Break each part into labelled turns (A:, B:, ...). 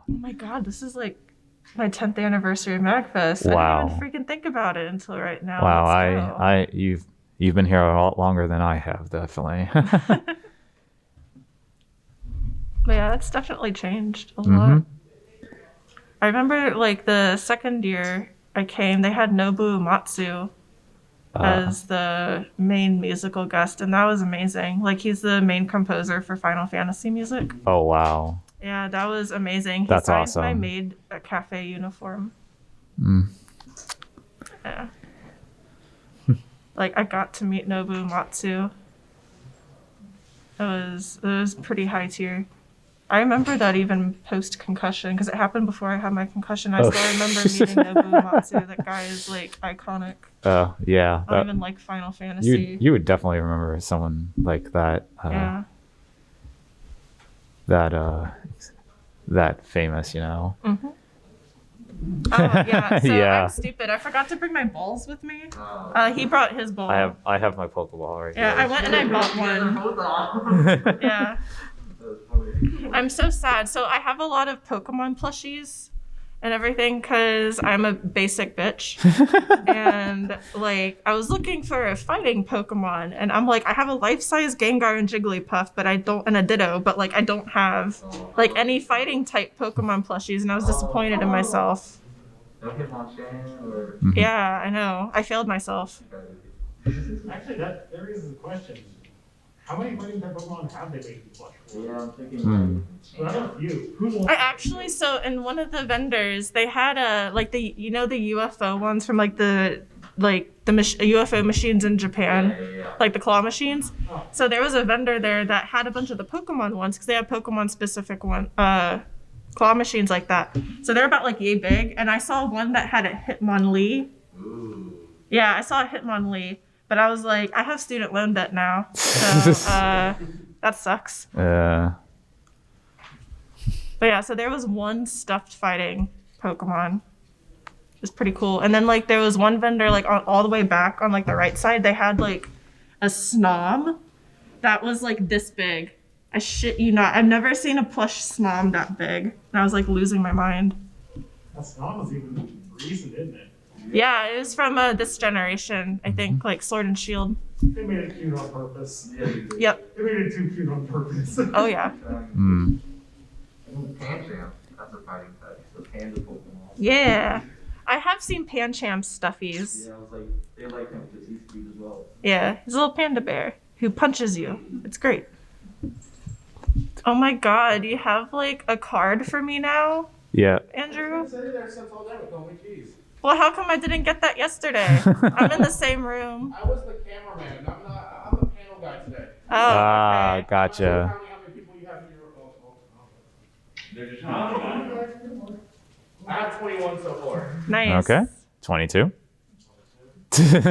A: Oh my god, this is like my 10th anniversary of MAGFest.
B: Wow.
A: I didn't even freaking think about it until right now.
B: Wow, you've been here a lot longer than I have, definitely.
A: But yeah, that's definitely changed a lot. I remember like the second year I came, they had Nobuo Matsu as the main musical guest, and that was amazing. Like, he's the main composer for Final Fantasy music.
B: Oh, wow.
A: Yeah, that was amazing. He
B: That's
A: signed
B: awesome.
A: my maid a cafe uniform. Yeah. Like, I got to meet Nobuo Matsu. It was pretty high tier. I remember that even post-concussion, because it happened before I had my concussion. I still remember meeting Nobuo Matsu. That guy is, like, iconic.
B: Oh, yeah.
A: I don't even like Final Fantasy.
B: You would definitely remember someone like that.
A: Yeah.
B: That famous, you know.
A: Oh, yeah. So
B: Yeah.
A: I'm stupid. I forgot to bring my balls with me. He brought his ball.
B: I have my Pokeball right
A: Yeah,
B: here.
A: I went and I bought one.
C: Hold on.
A: Yeah. I'm so sad. So I have a lot of Pokemon plushies and everything because I'm a basic bitch. And like, I was looking for a fighting Pokemon, and I'm like, I have a life-size Gengar and Jigglypuff, but I don't, and a Ditto, but like, I don't have like any fighting type Pokemon plushies, and I was disappointed in myself.
C: No Hitmonchan or...
A: Yeah, I know. I failed myself.
D: Actually, that raises a question. How many fighting type Pokemon have they made plush for?
C: Yeah, I'm thinking
D: Well, I know a few. Who's one?
A: I actually, so in one of the vendors, they had like the UFO ones from like the UFO machines in Japan, like the claw machines.
D: Oh.
A: So there was a vendor there that had a bunch of the Pokemon ones because they have Pokemon specific claw machines like that. So they're about like yay big, and I saw one that had a Hitmonlee.
C: Ooh.
A: Yeah, I saw a Hitmonlee, but I was like, I have student loan debt now, so that sucks.
B: Yeah.
A: But yeah, so there was one stuffed fighting Pokemon. It was pretty cool. And then like there was one vendor like all the way back on like the right side, they had like a Snom that was like this big. I shit you not. I've never seen a plush Snom that big. And I was like losing my mind.
D: That's not was even recent, isn't it?
A: Yeah, it was from this generation, I think, like Sword and Shield.
D: They made it cute on purpose.
C: Yeah, you did.
A: Yep.
D: They made it too cute on purpose.
A: Oh yeah.
C: Pancham. That's a fighting type. So panda Pokemon.
A: Yeah. I have seen Pancham stuffies.
C: Yeah, I was like, they like him because he's cute as well.
A: Yeah, he's a little panda bear who punches you. It's great. Oh my god, you have like a card for me now,
B: Yeah.
A: Andrew?
D: Sitting there since all day with all my keys.
A: Well, how come I didn't get that yesterday? I'm in the same room.
E: I was the cameraman. I'm the panel guy today.
A: Oh, okay.
B: Gotcha.
E: How many people you have in your I have 21 so far.
A: Nice.
B: Okay. 22.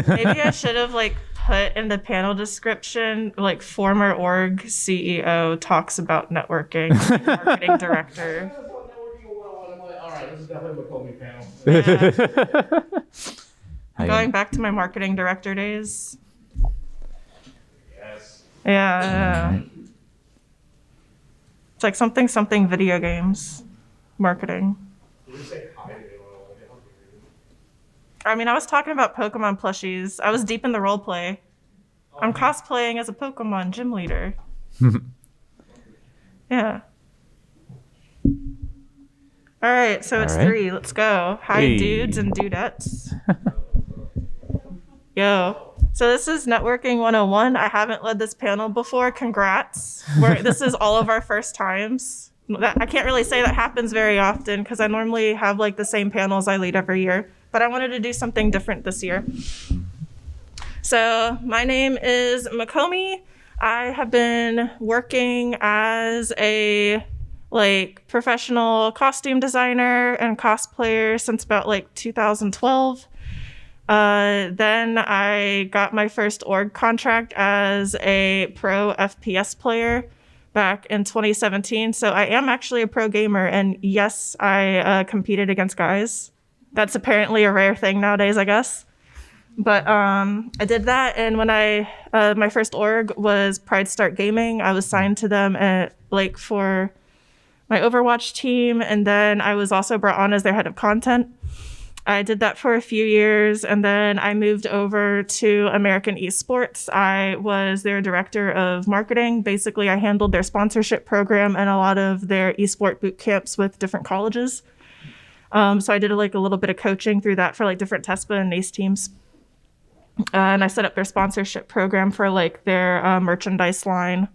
A: Maybe I should have like put in the panel description like former org CEO talks about networking, marketing director.
E: I just want networking 101. I'm like, all right, this is definitely what called me panel.
A: Yeah. Going back to my marketing director days.
E: Yes.
A: Yeah. It's like something video games marketing.
E: Did you say hi to anyone?
A: I mean, I was talking about Pokemon plushies. I was deep in the role play. I'm cosplaying as a Pokemon gym leader. Yeah. All right, so it's
B: All right.
A: 3. Let's go. Hi,
B: Hey.
A: dudes and dudettes. Yo. So this is Networking 101. I haven't led this panel before. Congrats. This is all of our first times. I can't really say that happens very often because I normally have like the same panels I lead every year. But I wanted to do something different this year. So my name is Makomi. I have been working as a like professional costume designer and cosplayer since about like 2012. Then I got my first org contract as a pro FPS player back in 2017. So I am actually a pro gamer, and yes, I competed against guys. That's apparently a rare thing nowadays, I guess. But I did that, and when my first org was Pride Start Gaming, I was signed to them at like for my Overwatch team, and then I was also brought on as their head of content. I did that for a few years, and then I moved over to American Esports. I was their director of marketing. Basically, I handled their sponsorship program and a lot of their esport boot camps with different colleges. So I did like a little bit of coaching through that for like different TESPA and NACE teams. And I set up their sponsorship program for like their merchandise line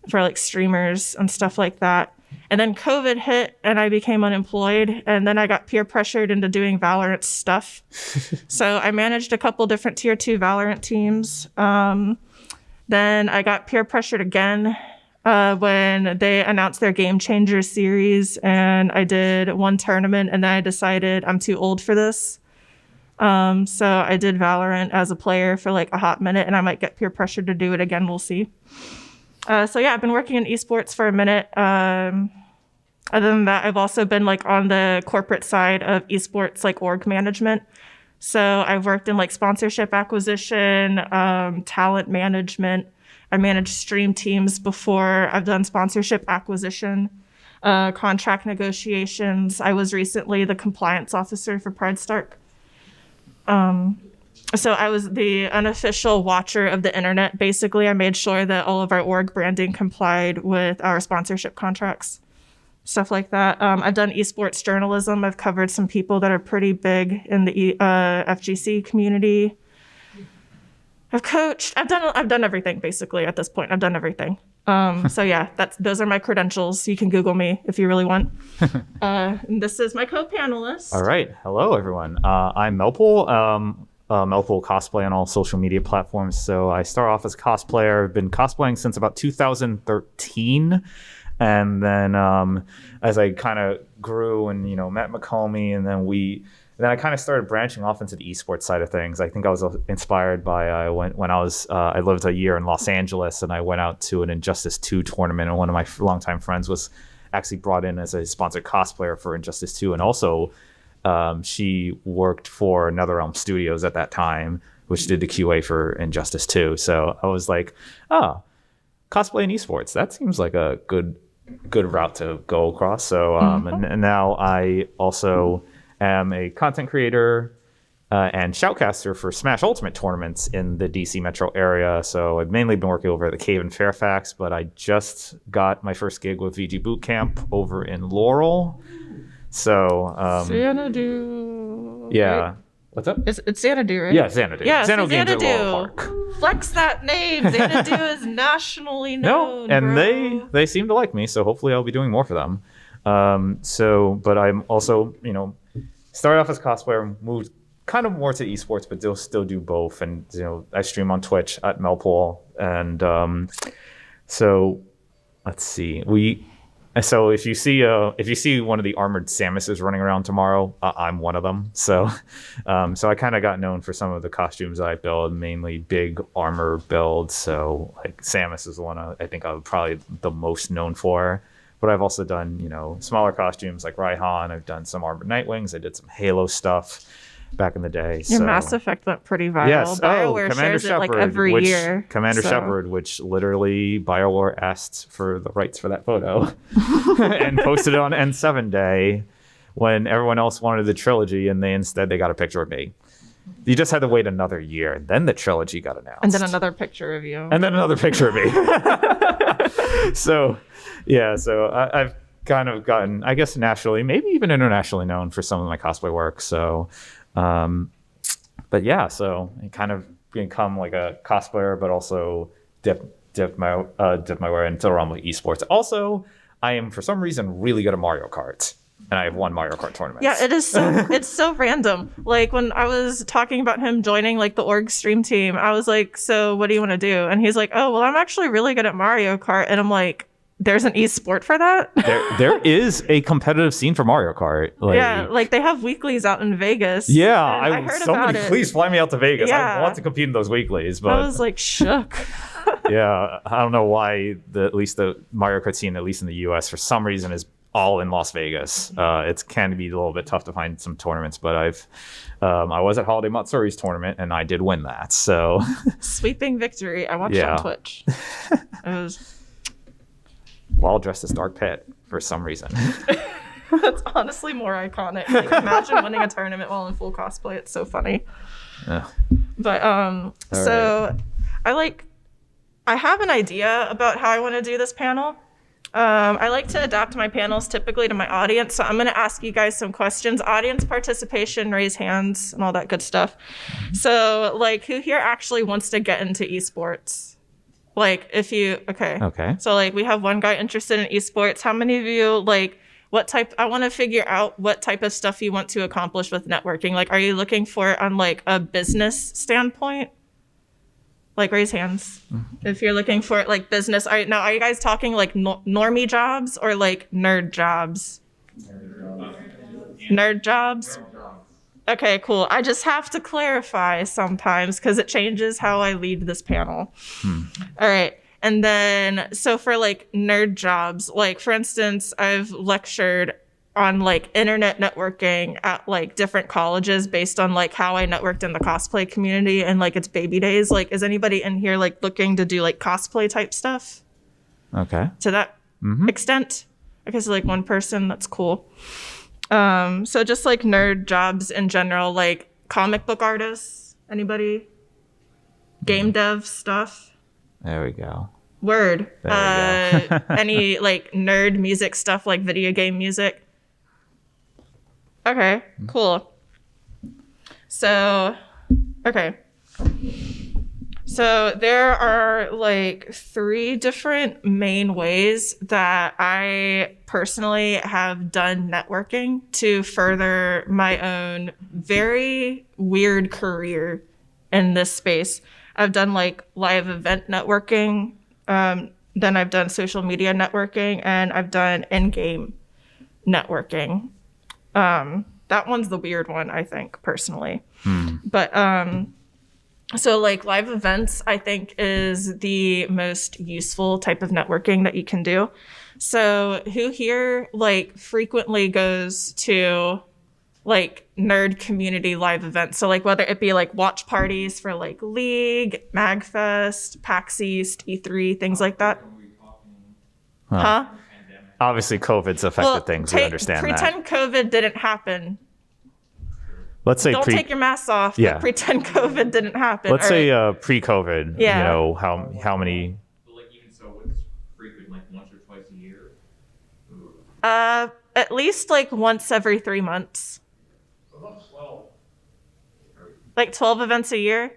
A: for like streamers and stuff like that. And then COVID hit and I became unemployed. And then I got peer pressured into doing Valorant stuff. So I managed a couple different tier 2 Valorant teams. Then I got peer pressured again when they announced their Game Changer series. And I did one tournament and then I decided I'm too old for this. So I did Valorant as a player for like a hot minute and I might get peer pressured to do it again. We'll see. So yeah, I've been working in esports for a minute. Other than that, I've also been like on the corporate side of esports, like org management. So I've worked in like sponsorship acquisition, talent management. I managed stream teams before. I've done sponsorship acquisition, contract negotiations. I was recently the compliance officer for Pride Stark. So I was the unofficial watcher of the internet. Basically, I made sure that all of our org branding complied with our sponsorship contracts, stuff like that. I've done esports journalism. I've covered some people that are pretty big in the FGC community. I've coached. I've done everything basically at this point. I've done everything. So yeah, those are my credentials. You can Google me if you really want. And this is my co-panelist.
B: All right. Hello, everyone. I'm Melpool. Melpool Cosplay on all social media platforms. So I start off as a cosplayer. I've been cosplaying since about 2013. And then as I kind of grew and, met McComey, and then I kind of started branching off into the esports side of things. I think I was inspired by when I lived a year in Los Angeles and I went out to an Injustice 2 tournament, and one of my longtime friends was actually brought in as a sponsored cosplayer for Injustice 2, and also she worked for NetherRealm Studios at that time, which did the QA for Injustice 2. So I was like, cosplay and esports, that seems like a good route to go across. So and now I also am a content creator and shoutcaster for Smash Ultimate tournaments in the DC metro area. So I've mainly been working over at the Cave in Fairfax, but I just got my first gig with VG Boot Camp over in Laurel. So
A: Xanadu.
B: Yeah.
A: Right?
B: What's up?
A: It's Xanadu, right?
B: Yeah, Xanadu.
A: Yeah,
B: Xanadu Games at Laurel
A: Xanadu.
B: Park.
A: Flex that name. Xanadu is nationally known.
B: No, and
A: bro.
B: they seem to like me, so hopefully I'll be doing more for them. But I'm also, started off as cosplayer, moved kind of more to esports, but still do both. And I stream on Twitch at Melpool, and so let's see. So if you see one of the armored Samuses running around tomorrow, I'm one of them. So I kind of got known for some of the costumes that I build, mainly big armor builds. So like Samus is the one I think I'm probably the most known for. But I've also done smaller costumes like Raihan. I've done some armored Nightwings. I did some Halo stuff back in the day.
A: Your Mass Effect went pretty viral.
B: Yes.
A: BioWare shares it like every year.
B: Commander Shepard, which literally BioWare asked for the rights for that photo and posted it on N7 Day when everyone else wanted the trilogy, and instead they got a picture of me. You just had to wait another year, and then the trilogy got announced.
A: And then another picture of you.
B: And then another picture of me. So I've kind of gotten, I guess, nationally, maybe even internationally known for some of my cosplay work. So but yeah, so I kind of become like a cosplayer, but also dip my way into the realm of esports. Also, I am for some reason really good at Mario Kart, and I have won Mario Kart tournaments.
A: Yeah, it is so it's so random. Like when I was talking about him joining like the org stream team, I was like, "So what do you want to do?" And he's like, "Oh, well, I'm actually really good at Mario Kart," and I'm like, there's an esport for that?
B: There is a competitive scene for Mario Kart.
A: Like they have weeklies out in Vegas.
B: Yeah,
A: I heard about it.
B: Please fly me out to Vegas.
A: Yeah.
B: I want to compete in those weeklies, but
A: I was like shook.
B: Yeah, I don't know why at least the Mario Kart scene, at least in the US, for some reason is all in Las Vegas. It can be a little bit tough to find some tournaments, but I was at Holiday Matsuri's tournament and I did win that. So
A: sweeping victory. I watched on Twitch. It was
B: while dressed as Dark Pit for some reason.
A: That's honestly more iconic. Like, imagine winning a tournament while in full cosplay. It's so funny.
B: Ugh.
A: But so
B: right.
A: I have an idea about how I want to do this panel. I like to adapt my panels typically to my audience, so I'm going to ask you guys some questions. Audience participation, raise hands, and all that good stuff. So, like, who here actually wants to get into esports? Like, if you, okay. So, like, we have one guy interested in esports. How many of you, like, I want to figure out what type of stuff you want to accomplish with networking. Like, are you looking for it on, like, a business standpoint? Like, raise hands if you're looking for, like, business. Are you guys talking, like, normie jobs or, like, nerd jobs? Nerd jobs? Okay, cool. I just have to clarify sometimes because it changes how I lead this panel. All right. And then, so for, like, nerd jobs, like, for instance, I've lectured on, like, internet networking at, like, different colleges based on, like, how I networked in the cosplay community and, like, its baby days. Like, is anybody in here, like, looking to do, like, cosplay type stuff?
B: Okay.
A: To that extent? Okay, so, like, one person, that's cool. So just, like, nerd jobs in general, like, comic book artists, anybody? Game dev stuff?
B: There we go.
A: Word.
B: There we go.
A: Any, like, nerd music stuff, like video game music? Okay, cool. So, okay. So there are, like, 3 different main ways that I personally have done networking to further my own very weird career in this space. I've done, like, live event networking, then I've done social media networking, and I've done in-game networking. That one's the weird one, I think, personally. But so, like, live events, I think, is the most useful type of networking that you can do. So who here, like, frequently goes to, like, nerd community live events? So, like, whether it be, like, watch parties for, like, League, MAGFest, PAX East, E3, things like that. Huh?
B: Obviously, COVID's affected things. We understand that.
A: Pretend COVID didn't happen.
B: Let's say
A: Don't take your masks off.
B: Yeah.
A: But pretend COVID didn't happen.
B: Let's
A: All
B: say
A: right.
B: pre-COVID.
A: Yeah.
B: You know how many?
C: But like even so, what's frequent? Like once or twice a year?
A: At least, like, once every 3 months.
D: About 12.
A: Like 12 events a year.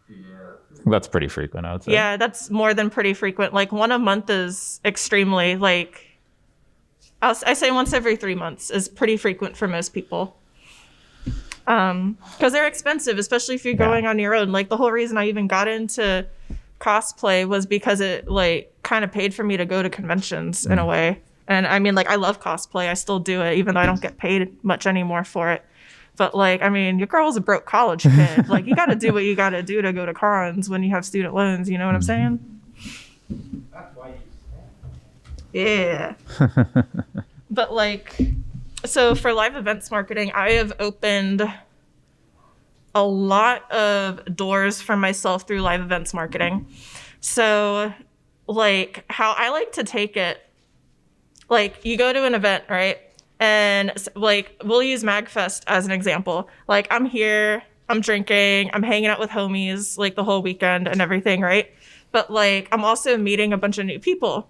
C: Yeah.
B: That's pretty frequent, I would say.
A: Yeah, that's more than pretty frequent. Like, one a month is extremely, like, I say once every 3 months is pretty frequent for most people. Because they're expensive, especially if you're going on your own. Like, the whole reason I even got into cosplay was because it, like, kind of paid for me to go to conventions in a way. And I mean, like, I love cosplay. I still do it, even though I don't get paid much anymore for it. But, like, I mean, your girl's a broke college kid. Like, you got to do what you got to do to go to cons when you have student loans. You know what I'm saying?
D: That's why you
A: Yeah. But, like, so for live events marketing, I have opened a lot of doors for myself through live events marketing. So, like, how I like to take it, like, you go to an event, right? And, like, we'll use MAGFest as an example. Like, I'm here, I'm drinking, I'm hanging out with homies, like, the whole weekend and everything, right? But, like, I'm also meeting a bunch of new people.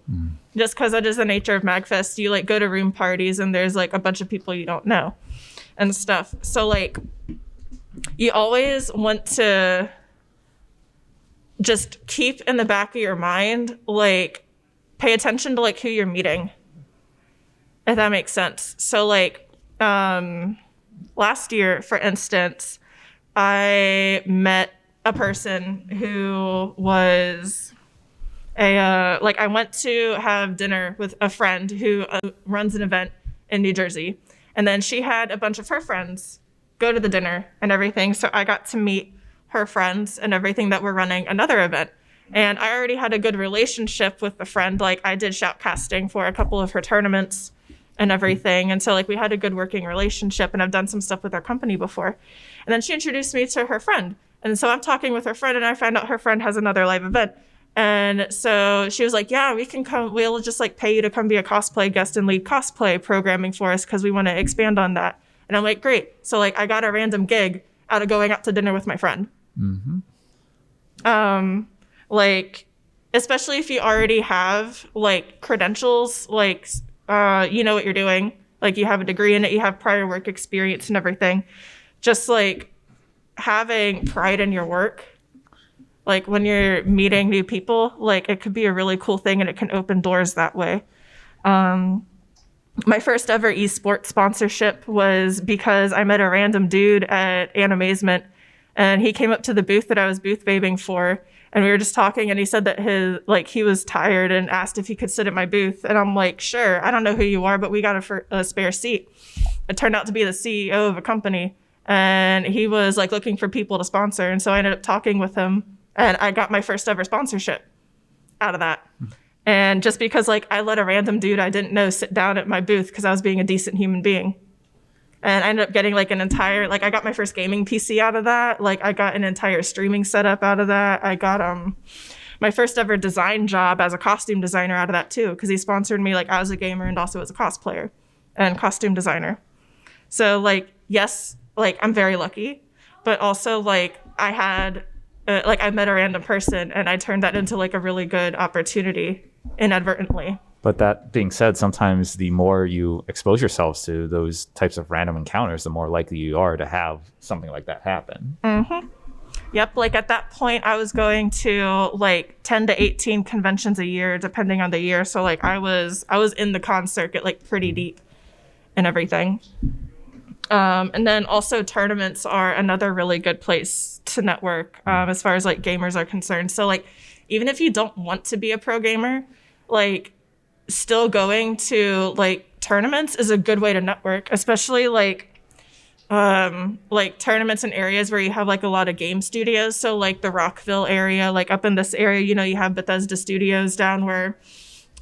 A: Just because that is the nature of MAGFest. You, like, go to room parties and there's, like, a bunch of people you don't know and stuff. So, like, you always want to just keep in the back of your mind, like, pay attention to, like, who you're meeting. If that makes sense. So, like, last year, for instance, I met a person who was I went to have dinner with a friend who runs an event in New Jersey. And then she had a bunch of her friends go to the dinner and everything. So I got to meet her friends and everything that were running another event. And I already had a good relationship with the friend. Like, I did shoutcasting for a couple of her tournaments and everything. And so, like, we had a good working relationship, and I've done some stuff with our company before. And then she introduced me to her friend. And so I'm talking with her friend, and I find out her friend has another live event. And so she was like, yeah, we can come, we'll just like pay you to come be a cosplay guest and lead cosplay programming for us because we want to expand on that. And I'm like, great. So like I got a random gig out of going out to dinner with my friend. Like, especially if you already have like credentials, like, you know what you're doing. Like you have a degree in it, you have prior work experience and everything. Just like having pride in your work, like when you're meeting new people, like it could be a really cool thing and it can open doors that way. My first ever esports sponsorship was because I met a random dude at Animazement, and he came up to the booth that I was booth babing for, and we were just talking, and he said that he was tired and asked if he could sit at my booth. And I'm like, sure, I don't know who you are, but we got a spare seat. It turned out to be the CEO of a company, and he was like looking for people to sponsor. And so I ended up talking with him, and I got my first ever sponsorship out of that. And just because like I let a random dude I didn't know sit down at my booth because I was being a decent human being. And I ended up getting like an entire, like I got my first gaming PC out of that. Like I got an entire streaming setup out of that. I got my first ever design job as a costume designer out of that too, because he sponsored me like as a gamer and also as a cosplayer and costume designer. So like, yes, like I'm very lucky, but also like I had, like I met a random person and I turned that into like a really good opportunity inadvertently.
B: But that being said, sometimes the more you expose yourselves to those types of random encounters, the more likely you are to have something like that happen.
A: Yep, like at that point I was going to like 10 to 18 conventions a year depending on the year. So like I was in the con circuit like pretty deep and everything. And then also tournaments are another really good place to network as far as like gamers are concerned. So like even if you don't want to be a pro gamer, like still going to like tournaments is a good way to network, especially like tournaments in areas where you have like a lot of game studios. So like the Rockville area, like up in this area, you know, you have Bethesda Studios down where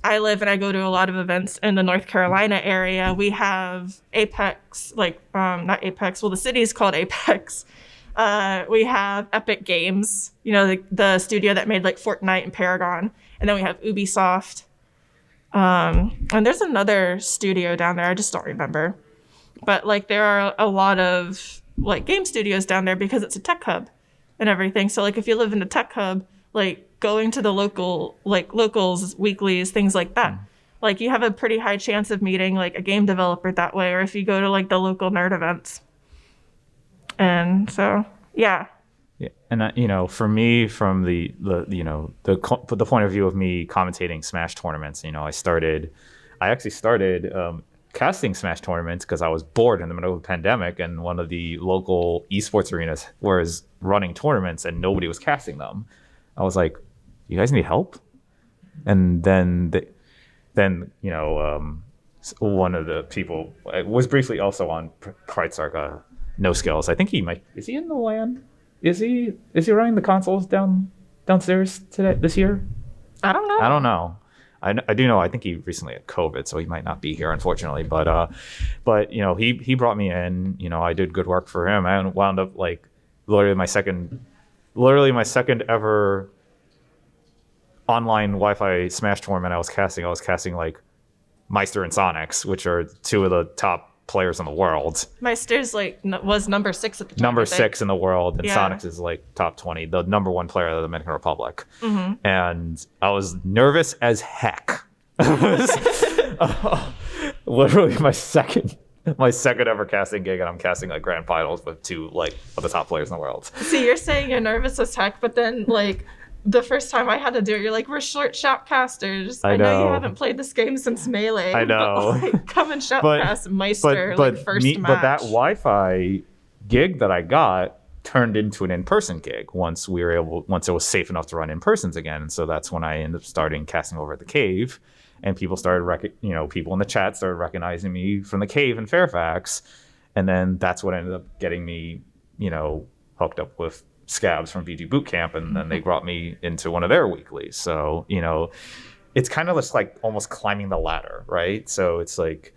A: I live, and I go to a lot of events in the North Carolina area. We have Apex, like not Apex, well the city is called Apex. We have Epic Games, you know, the studio that made like Fortnite and Paragon. And then we have Ubisoft. And there's another studio down there, I just don't remember. But like there are a lot of like game studios down there because it's a tech hub and everything. So like if you live in a tech hub, like going to the locals weeklies, things like that. Like you have a pretty high chance of meeting like a game developer that way, or if you go to like the local nerd events. And so, yeah.
B: Yeah, and you know, for me, from the point of view of me commentating Smash tournaments, you know, I actually started casting Smash tournaments because I was bored in the middle of the pandemic, and one of the local esports arenas was running tournaments and nobody was casting them. I was like, you guys need help? And then you know, one of the people was briefly also on Pride Sark, No Skills. I think is he in the LAN? Is he running the consoles downstairs this year?
A: I don't know.
B: I don't know. I do know. I think he recently had COVID, so he might not be here, unfortunately. But you know, he brought me in. You know, I did good work for him. I wound up like literally my second ever online Wi-Fi Smash tournament. I was casting like Meister and Sonics, which are two of the top players in the world.
A: Meister's like was number 6 at the time.
B: Number 6 in the world, and
A: yeah.
B: Sonics is like top 20, the number 1 player of the Dominican Republic. And I was nervous as heck. Literally my second ever casting gig, and I'm casting like grand finals with 2 like of the top players in the world.
A: See, you're saying you're nervous as heck, but then like the first time I had to do it, you're like, we're short shoutcasters. I know you haven't played this game since Melee.
B: I know.
A: But, like, come and shoutcast Meister first match.
B: But that Wi-Fi gig that I got turned into an in-person gig once it was safe enough to run in-persons again. And so that's when I ended up starting casting over at the Cave, and people started people in the chat started recognizing me from the Cave in Fairfax, and then that's what ended up getting me, you know, hooked up with Scabs from VG Boot Camp, and then they brought me into one of their weeklies. So, you know, it's kind of just like almost climbing the ladder, right? So it's like,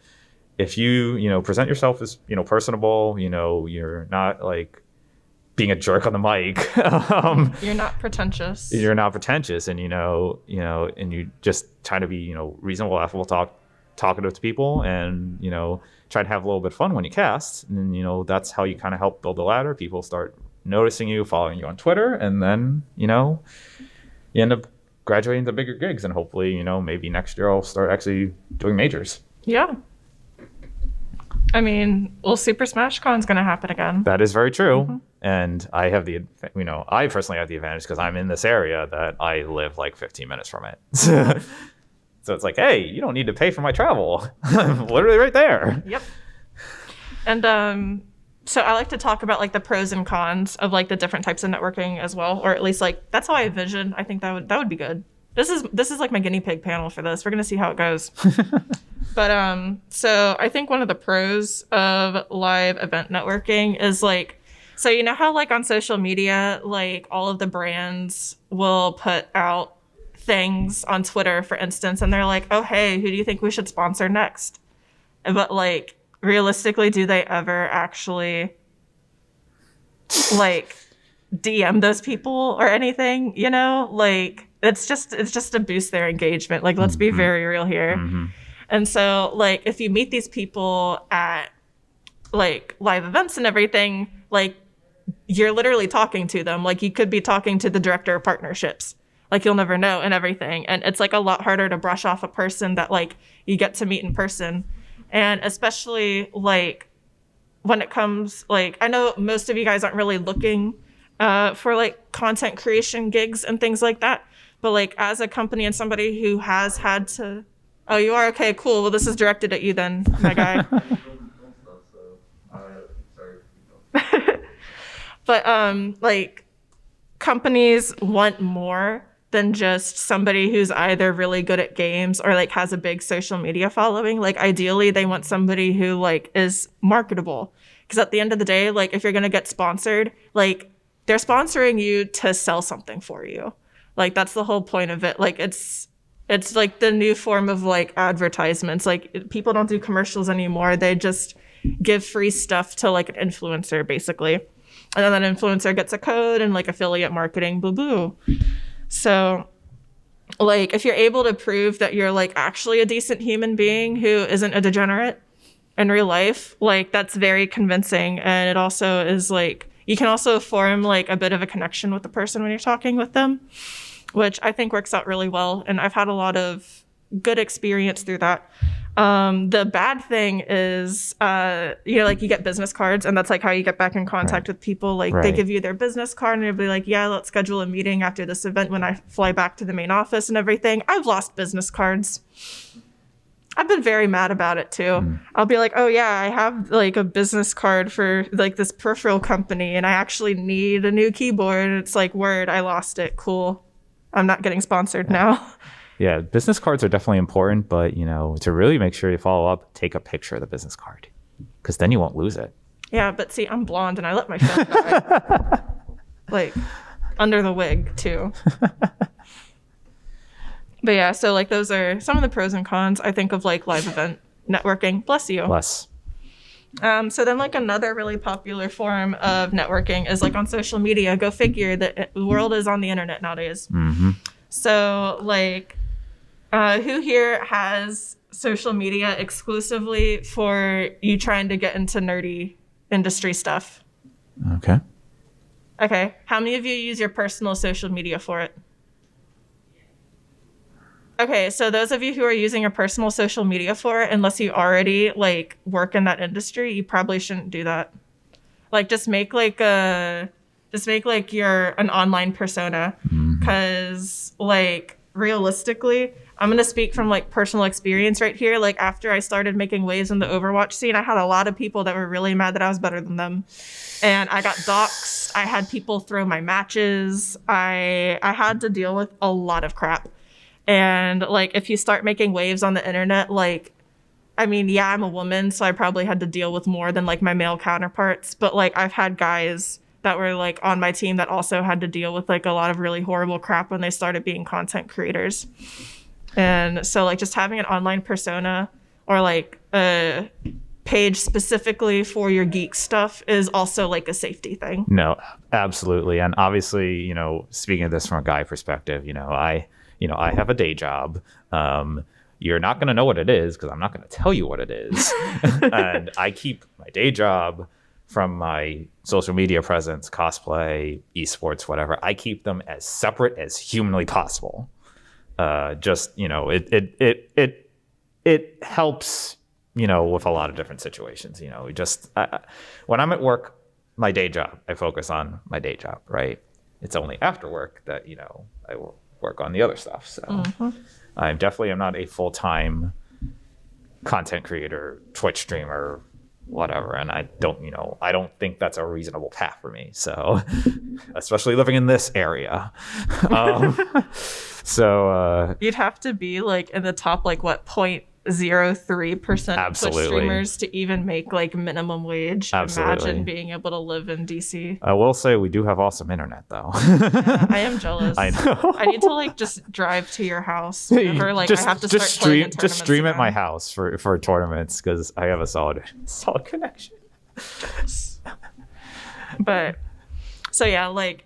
B: if you present yourself as, personable, you're not like being a jerk on the mic.
A: You're not pretentious.
B: You're not pretentious, and and you just try to be reasonable, affable, talkative to people, and try to have a little bit of fun when you cast, and that's how you kind of help build the ladder. People start noticing you, following you on Twitter, and then you end up graduating to bigger gigs, and hopefully maybe next year I'll start actually doing majors.
A: Yeah. I mean, well, Super Smash Con's going to happen again.
B: That is very true. And I have I personally have the advantage because I'm in this area that I live like 15 minutes from it. So it's like, hey, you don't need to pay for my travel. I'm literally right there.
A: Yep. And so I like to talk about like the pros and cons of like the different types of networking as well, or at least like that's how I envision. I think that would be good. This is like my guinea pig panel for this. We're gonna see how it goes. But so I think one of the pros of live event networking is like, so you know how like on social media, like all of the brands will put out things on Twitter, for instance, and they're like, oh hey, who do you think we should sponsor next? But like realistically, do they ever actually like DM those people or anything? Like it's just to boost their engagement. Like let's be very real here. And so like if you meet these people at like live events and everything, like you're literally talking to them. Like you could be talking to the director of partnerships. Like you'll never know and everything. And it's like a lot harder to brush off a person that like you get to meet in person. And especially like when it comes, like I know most of you guys aren't really looking for like content creation gigs and things like that. But like as a company and somebody who has had to, oh, you are? Okay, cool. Well, this is directed at you then, my guy. But like companies want more than just somebody who's either really good at games or like has a big social media following. Like ideally they want somebody who like is marketable, because at the end of the day, like if you're going to get sponsored, like they're sponsoring you to sell something for you. Like that's the whole point of it. Like it's like the new form of like advertisements. Like people don't do commercials anymore. They just give free stuff to like an influencer basically. And then that influencer gets a code and like affiliate marketing, boo boo. So like if you're able to prove that you're like actually a decent human being who isn't a degenerate in real life, like that's very convincing. And it also is like, you can also form like a bit of a connection with the person when you're talking with them, which I think works out really well. And I've had a lot of good experience through that. The bad thing is, like you get business cards, and that's like how you get back in contact with people. Like they give you their business card and they'll be like, yeah, let's schedule a meeting after this event when I fly back to the main office and everything. I've lost business cards. I've been very mad about it too. I'll be like, oh yeah, I have like a business card for like this peripheral company and I actually need a new keyboard. And it's like, word, I lost it. Cool. I'm not getting sponsored now.
B: Yeah, business cards are definitely important, but to really make sure you follow up, take a picture of the business card, because then you won't lose it.
A: Yeah, but see, I'm blonde and I let my phone die. Like under the wig too. But yeah, so like those are some of the pros and cons I think of like live event networking. Bless you.
B: Bless.
A: So then like another really popular form of networking is like on social media. Go figure, the world is on the internet nowadays. So like who here has social media exclusively for you trying to get into nerdy industry stuff? Okay. How many of you use your personal social media for it? Okay, so those of you who are using your personal social media for it, unless you already like work in that industry, you probably shouldn't do that. Like just make like an online persona, because like realistically, I'm gonna speak from like personal experience right here. Like after I started making waves in the Overwatch scene, I had a lot of people that were really mad that I was better than them, and I got doxxed. I had people throw my matches. I had to deal with a lot of crap. And like if you start making waves on the internet, like I mean, yeah, I'm a woman, so I probably had to deal with more than like my male counterparts, but like I've had guys that were like on my team that also had to deal with like a lot of really horrible crap when they started being content creators. And so like just having an online persona or like page specifically for your geek stuff is also like a safety thing.
B: No, absolutely. And obviously, speaking of this from a guy perspective, I have a day job. You're not going to know what it is because I'm not going to tell you what it is. And I keep my day job from my social media presence, cosplay, esports, whatever. I keep them as separate as humanly possible. It helps, with a lot of different situations. When I'm at work, my day job, I focus on my day job, right? It's only after work that, I will work on the other stuff. So I definitely am not a full-time content creator, Twitch streamer, whatever. And I don't think that's a reasonable path for me. So, especially living in this area.
A: You'd have to be like in the top, like what, 0.03% Twitch streamers to even make like minimum wage.
B: Absolutely.
A: Imagine being able to live in DC.
B: I will say we do have awesome internet though.
A: Yeah, I am jealous.
B: I know.
A: I need to like just drive to your house whenever like I have to start playing in tournaments
B: just stream at my
A: again.
B: house for tournaments because I have a solid connection.
A: But so yeah, like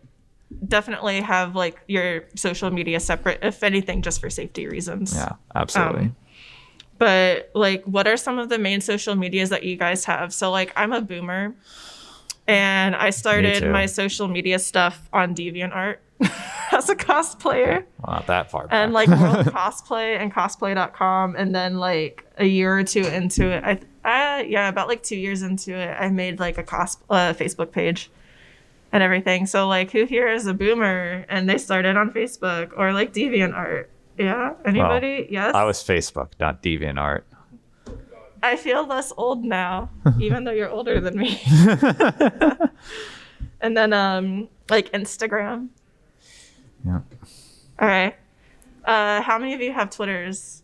A: definitely have like your social media separate, if anything, just for safety reasons.
B: Yeah, absolutely.
A: But like, what are some of the main social medias that you guys have? So like, I'm a boomer, and I started my social media stuff on DeviantArt as a cosplayer.
B: Well, not that far back.
A: And like World Cosplay and cosplay.com. And then like a year or two into it, about like 2 years into it, I made like a Facebook page and everything. So like, who here is a boomer and they started on Facebook or like DeviantArt? Yeah. Anybody?
B: Well,
A: yes.
B: I was Facebook, not DeviantArt.
A: I feel less old now, even though you're older than me. And then like Instagram.
B: Yeah.
A: All right. How many of you have Twitters?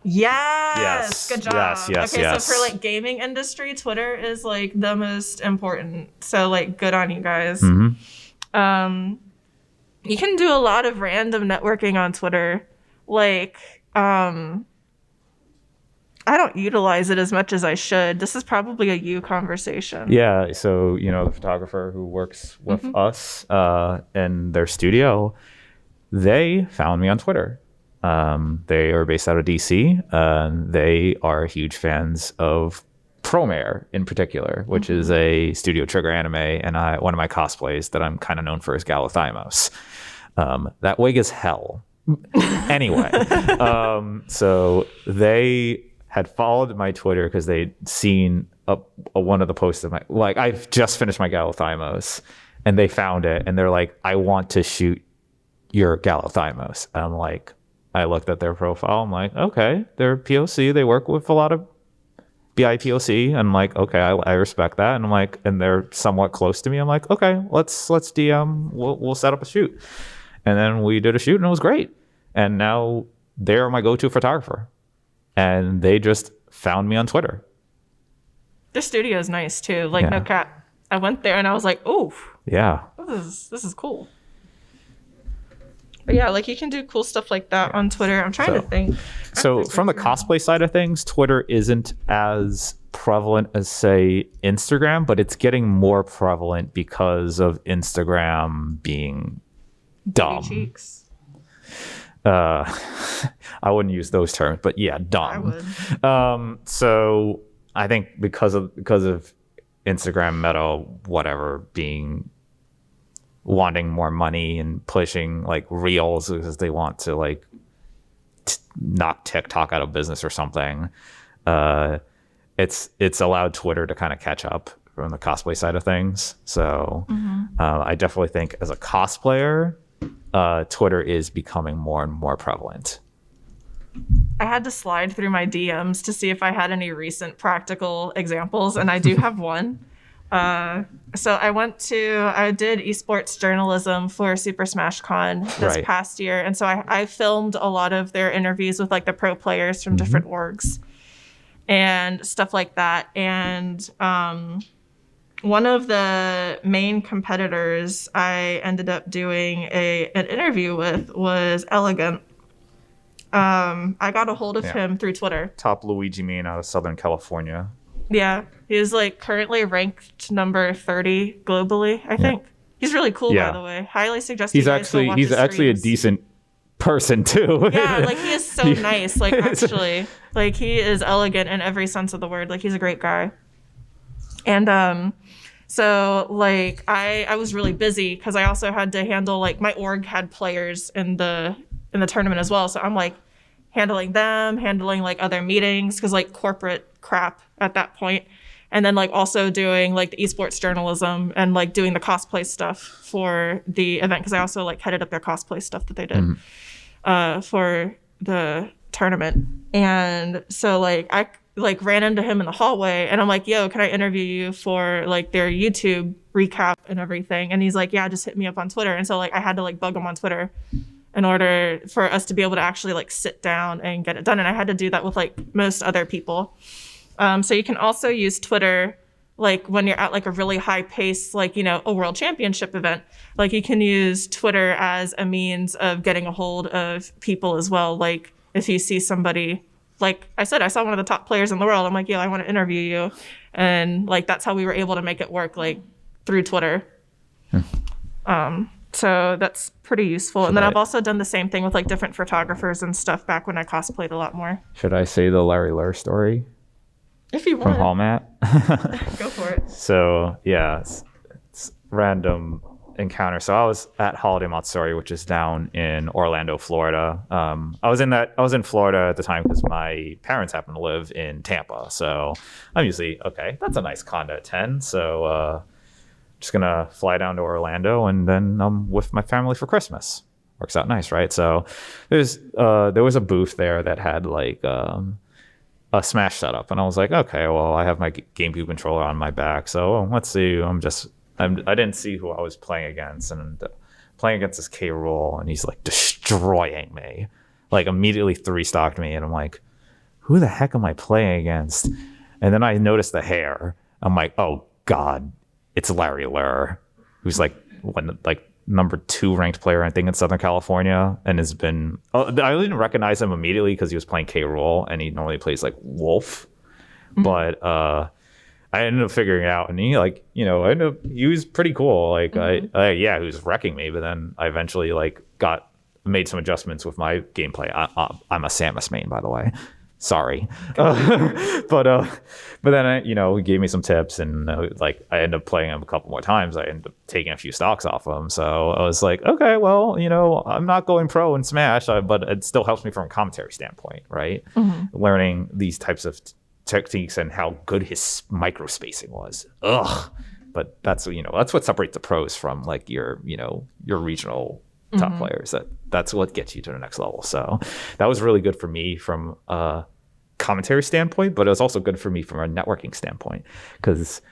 A: Yes. Good job.
B: Yes.
A: Okay, so for like gaming industry, Twitter is like the most important. So like good on you guys.
B: Mm-hmm.
A: You can do a lot of random networking on Twitter. Like, I don't utilize it as much as I should. This is probably a you conversation.
B: Yeah. So, the photographer who works with us in their studio, they found me on Twitter. They are based out of DC. They are huge fans of Promare in particular, which is a Studio Trigger anime, and one of my cosplays that I'm kind of known for is Galathymos. That wig is hell. Anyway, so they had followed my Twitter because they'd seen one of the posts of I've just finished my Galathymos, and they found it, and they're like, I want to shoot your Galathymos. And I'm like, I looked at their profile. I'm like, okay, they're POC. They work with a lot of BIPOC. I'm like, okay, I respect that. And I'm like, and they're somewhat close to me. I'm like, okay, let's DM. We'll set up a shoot. And then we did a shoot, and it was great. And now they're my go-to photographer. And they just found me on Twitter.
A: Their studio is nice too. Like no cap. I went there and I was like, ooh.
B: Yeah.
A: This is cool. But yeah, like you can do cool stuff like that on Twitter. I'm trying to think.
B: So from the cosplay side of things, Twitter isn't as prevalent as, say, Instagram, but it's getting more prevalent because of Instagram being dumb.
A: Cheeks.
B: I wouldn't use those terms, but yeah, dumb.
A: I would.
B: So I think because of Instagram, Meta, whatever, wanting more money and pushing like reels because they want to like knock TikTok out of business or something. It's allowed Twitter to kind of catch up from the cosplay side of things. So I definitely think as a cosplayer, Twitter is becoming more and more prevalent.
A: I had to slide through my DMs to see if I had any recent practical examples, and I do have one. So I did esports journalism for Super Smash Con this past year. And so I filmed a lot of their interviews with like the pro players from different orgs and stuff like that. And one of the main competitors I ended up doing an interview with was Elegant. I got a hold of him through Twitter.
B: Top Luigi meme out of Southern California.
A: Yeah, he is like currently ranked number 30 globally, I think. He's really cool,
B: Yeah.
A: by the way. Highly suggest
B: He's
A: you guys go watch
B: he's
A: his
B: actually a
A: streams.
B: decent person too.
A: Yeah, like he is so nice. Like actually, like he is elegant in every sense of the word. Like he's a great guy. And so like I was really busy because I also had to handle like my org had players in the tournament as well. So I'm like handling them, handling like other meetings because like corporate crap at that point. And then like also doing like the esports journalism and like doing the cosplay stuff for the event because I also like headed up their cosplay stuff that they did for the tournament. And so like I like ran into him in the hallway and I'm like, yo, can I interview you for like their YouTube recap and everything? And he's like, yeah, just hit me up on Twitter. And so like I had to like bug him on Twitter in order for us to be able to actually like sit down and get it done. And I had to do that with like most other people. So you can also use Twitter like when you're at like a really high pace, like, you know, a world championship event. Like you can use Twitter as a means of getting a hold of people as well. Like if you see somebody, like I said, I saw one of the top players in the world. I'm like, yeah, I want to interview you. And like that's how we were able to make it work, like through Twitter. So that's pretty useful. And then I've also done the same thing with like different photographers and stuff back when I cosplayed a lot more.
B: Should I say the Larry Lur story
A: If you
B: from
A: want,
B: Hallmat?
A: go for it.
B: So yeah, it's random encounter. So I was at Holiday Matsuri, which is down in Orlando, Florida. I was in Florida at the time because my parents happen to live in Tampa. So I'm usually okay. That's a nice con to attend. So just gonna fly down to Orlando and then I'm with my family for Christmas. Works out nice, right? So there was a booth there that had like a Smash setup, and I was like, okay, well, I have my GameCube controller on my back, so let's see. I didn't see who I was playing against, and playing against this K. Rool, and he's like destroying me, like immediately 3-stocked me, and I'm like, who the heck am I playing against? And then I noticed the hair. I'm like, oh god, it's Larry Lur, who's like number 2 ranked player, I think, in Southern California, and has been. I didn't recognize him immediately because he was playing K. Rool, and he normally plays like Wolf. But I ended up figuring it out, and he he was pretty cool. Like he was wrecking me, but then I eventually like made some adjustments with my gameplay. I'm a Samus main, by the way. Sorry, but then he gave me some tips, and I ended up playing him a couple more times. I ended up taking a few stocks off him, so I was like, okay, well, I'm not going pro in Smash, but it still helps me from a commentary standpoint, right? Learning these types of techniques and how good his micro spacing was. But that's what separates the pros from like your regional top players. That's what gets you to the next level. So that was really good for me from a commentary standpoint, but it was also good for me from a networking standpoint because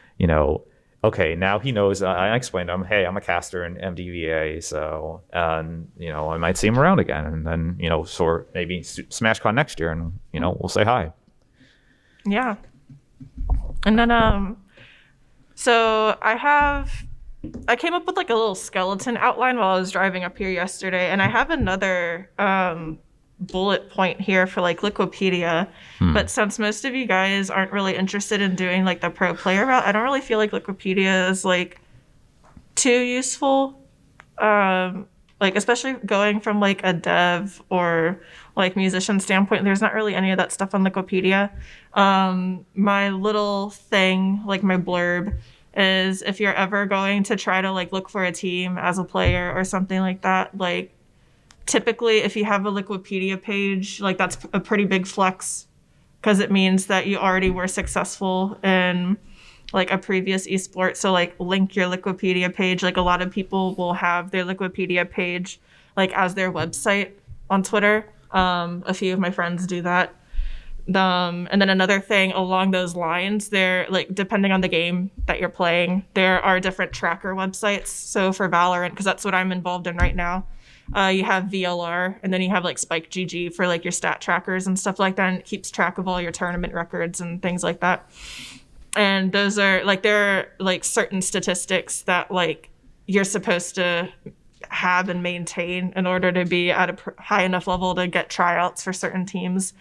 B: okay, now he knows. I explained to him, hey, I'm a caster in MDVA, so I might see him around again, and then so maybe SmashCon next year, and we'll say hi.
A: Yeah. And then so I came up with like a little skeleton outline while I was driving up here yesterday, and I have another bullet point here for like Liquipedia. But since most of you guys aren't really interested in doing like the pro player route, I don't really feel like Liquipedia is like too useful. Like especially going from like a dev or like musician standpoint, there's not really any of that stuff on Liquipedia. My little thing, like my blurb, is if you're ever going to try to like look for a team as a player or something like that, like typically if you have a Liquipedia page, like that's a pretty big flex because it means that you already were successful in like a previous esport. So like link your Liquipedia page. Like a lot of people will have their Liquipedia page like as their website on Twitter. A few of my friends do that. And then another thing along those lines, they're like, depending on the game that you're playing, there are different tracker websites. So for Valorant, because that's what I'm involved in right now, you have VLR, and then you have like Spike GG for like your stat trackers and stuff like that, and it keeps track of all your tournament records and things like that. And those are like, there are like certain statistics that like you're supposed to have and maintain in order to be at a high enough level to get tryouts for certain teams.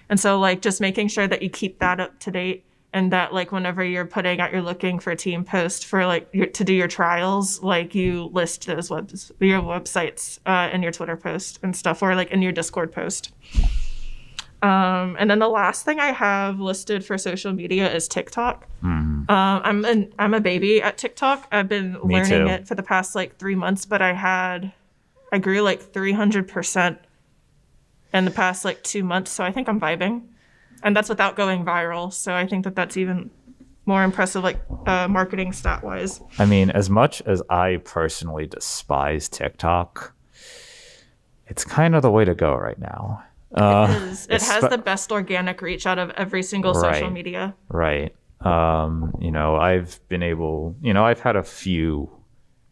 A: And so like just making sure that you keep that up to date and that like whenever you're putting out your looking for team post for like to do your trials, like you list those your websites in your Twitter post and stuff, or like in your Discord post. And then the last thing I have listed for social media is TikTok. I'm a baby at TikTok. I've been learning it for the past like 3 months, but I grew like 300% in the past like 2 months. So I think I'm vibing, and that's without going viral. So I think that that's even more impressive, like marketing stat wise.
B: I mean, as much as I personally despise TikTok, it's kind of the way to go right now.
A: It is. It has the best organic reach out of every single social media.
B: Right. I've been able, I've had a few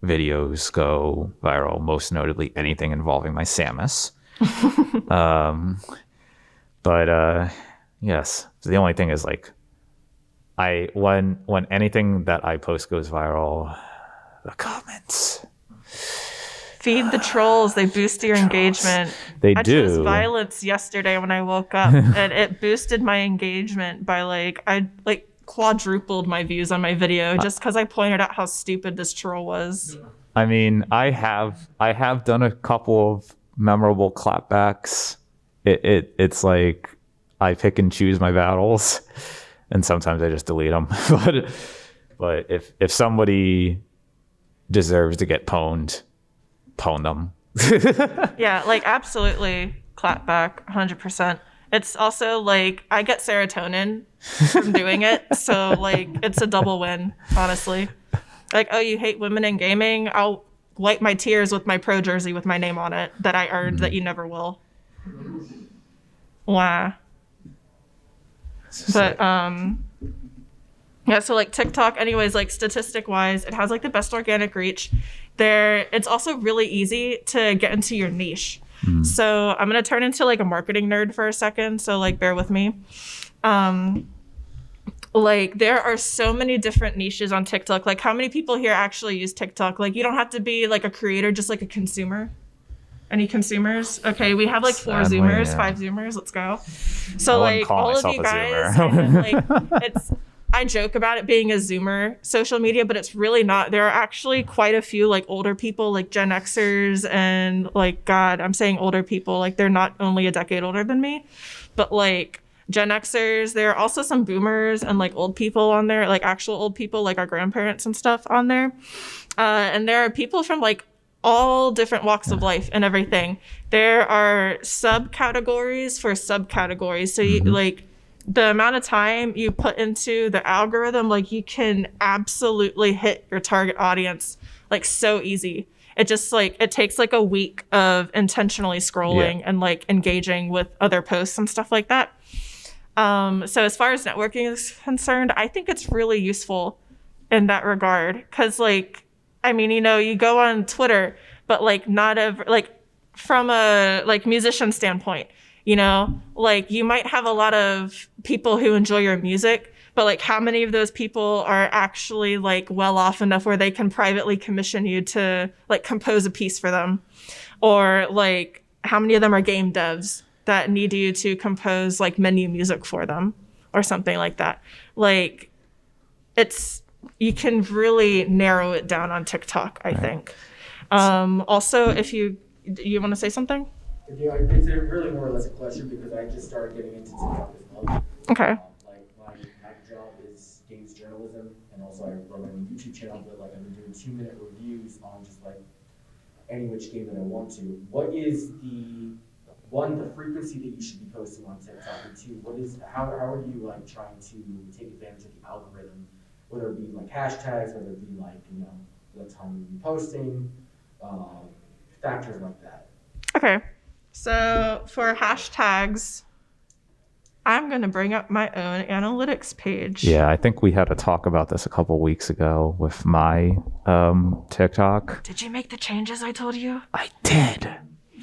B: videos go viral, most notably anything involving my Samus. Yes, the only thing is like, when anything that I post goes viral, the comments.
A: Feed the trolls. They boost your engagement.
B: They
A: I
B: do.
A: chose violence yesterday when I woke up, and it boosted my engagement by I quadrupled my views on my video just because I pointed out how stupid this troll was.
B: I mean, I have done a couple of memorable clapbacks. It's like I pick and choose my battles, and sometimes I just delete them. but if somebody deserves to get pwned, pwn them.
A: Yeah, like absolutely clap back 100%. It's also like I get serotonin from doing it, so like it's a double win, honestly. Like, oh, you hate women in gaming? I'll wipe my tears with my pro jersey with my name on it that I earned that you never will. Wow. But yeah, so like TikTok, anyways, like statistic wise, it has like the best organic reach. It's also really easy to get into your niche. So I'm gonna turn into like a marketing nerd for a second, so like bear with me. Like there are so many different niches on TikTok. Like how many people here actually use TikTok? Like you don't have to be like a creator, just like a consumer. Any consumers? Okay, we have like 4 Zoomers,
B: yeah.
A: 5 Zoomers. Let's go. So
B: I wouldn't
A: like
B: call
A: all of
B: myself
A: you
B: a
A: guys,
B: Zoomer.
A: I joke about it being a Zoomer social media, but it's really not. There are actually quite a few like older people, like Gen Xers, and like God, I'm saying older people, like they're not only a decade older than me, but like Gen Xers. There are also some boomers and like old people on there, like actual old people, like our grandparents and stuff on there. And there are people from like all different walks of life and everything. There are subcategories for subcategories. So you like the amount of time you put into the algorithm, like you can absolutely hit your target audience like so easy. It just like it takes like a week of intentionally scrolling and like engaging with other posts and stuff like that. So as far as networking is concerned, I think it's really useful in that regard, because like I mean, you go on Twitter, but like from a like musician standpoint, like you might have a lot of people who enjoy your music, but like how many of those people are actually like well off enough where they can privately commission you to like compose a piece for them? Or like how many of them are game devs that need you to compose like menu music for them or something like that? Like you can really narrow it down on TikTok, I think. Also, if you want to say something?
E: Yeah, it's really more or less a question because I just started getting into TikTok as well.
A: Okay.
E: Like my job is games journalism, and also I run a YouTube channel, but like I've been doing 2-minute reviews on just like any which game that I want to. What is the frequency that you should be posting on TikTok, and 2, how are you like trying to take advantage of the algorithm? Whether it be like hashtags, whether it be like, what time you're posting, factors like that.
A: Okay. So for hashtags, I'm going to bring up my own analytics page.
B: Yeah, I think we had a talk about this a couple weeks ago with my TikTok.
A: Did you make the changes I told you?
B: I did.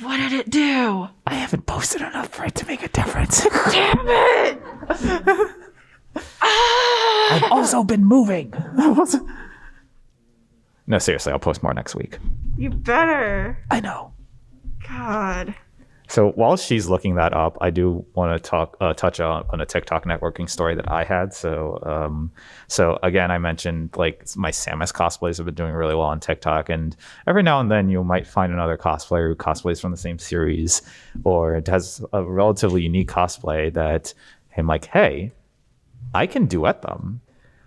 A: What did it do?
B: I haven't posted enough for it to make a difference.
A: Damn it!
B: I've also been moving. No, seriously, I'll post more next week.
A: You better.
B: I know.
A: God.
B: So while she's looking that up, I do want to touch on a TikTok networking story that I had. So again, I mentioned like my Samus cosplays have been doing really well on TikTok, and every now and then you might find another cosplayer who cosplays from the same series, or it has a relatively unique cosplay that I'm like, hey, I can duet them.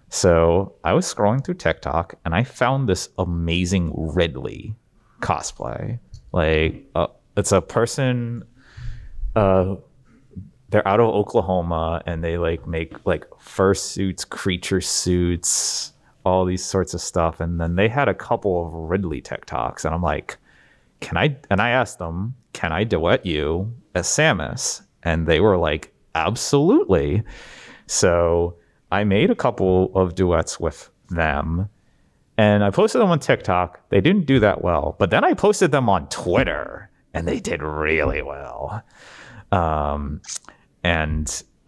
B: So I was scrolling through TikTok and I found this amazing Ridley cosplay. Like, it's a person, they're out of Oklahoma, and they like make like fursuits, creature suits, all these sorts of stuff. And then they had a couple of Ridley TikToks, and I'm like, and I asked them, can I duet you as Samus? And they were like, absolutely. So I made a couple of duets with them, and I posted them on TikTok. They didn't do that well, but then I posted them on Twitter, and they did really well. And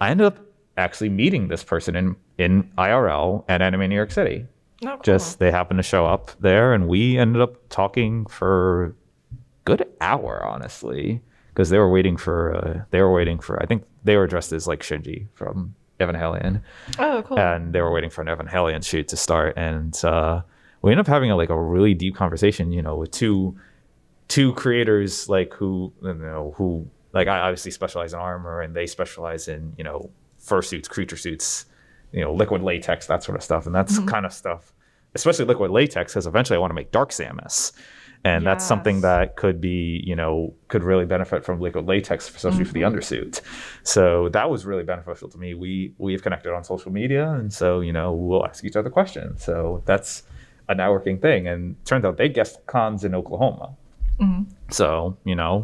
B: I ended up actually meeting this person in IRL at Anime New York City.
A: Oh, cool.
B: Just they happened to show up there, and we ended up talking for a good hour, honestly, because they were waiting for. I think they were dressed as like Shinji from Evan Halion.
A: Oh, cool.
B: And they were waiting for an Evan Halion shoot to start, and we ended up having a really deep conversation, with two creators who I obviously specialize in armor, and they specialize in fursuits, creature suits, liquid latex, that sort of stuff. And that's kind of stuff, especially liquid latex, because eventually I want to make Dark Samus. And that's something that could be, could really benefit from liquid latex, especially for the undersuit. So that was really beneficial to me. We've connected on social media, and so, we'll ask each other questions. So that's a networking thing. And it turns out they guest cons in Oklahoma. Mm-hmm. So,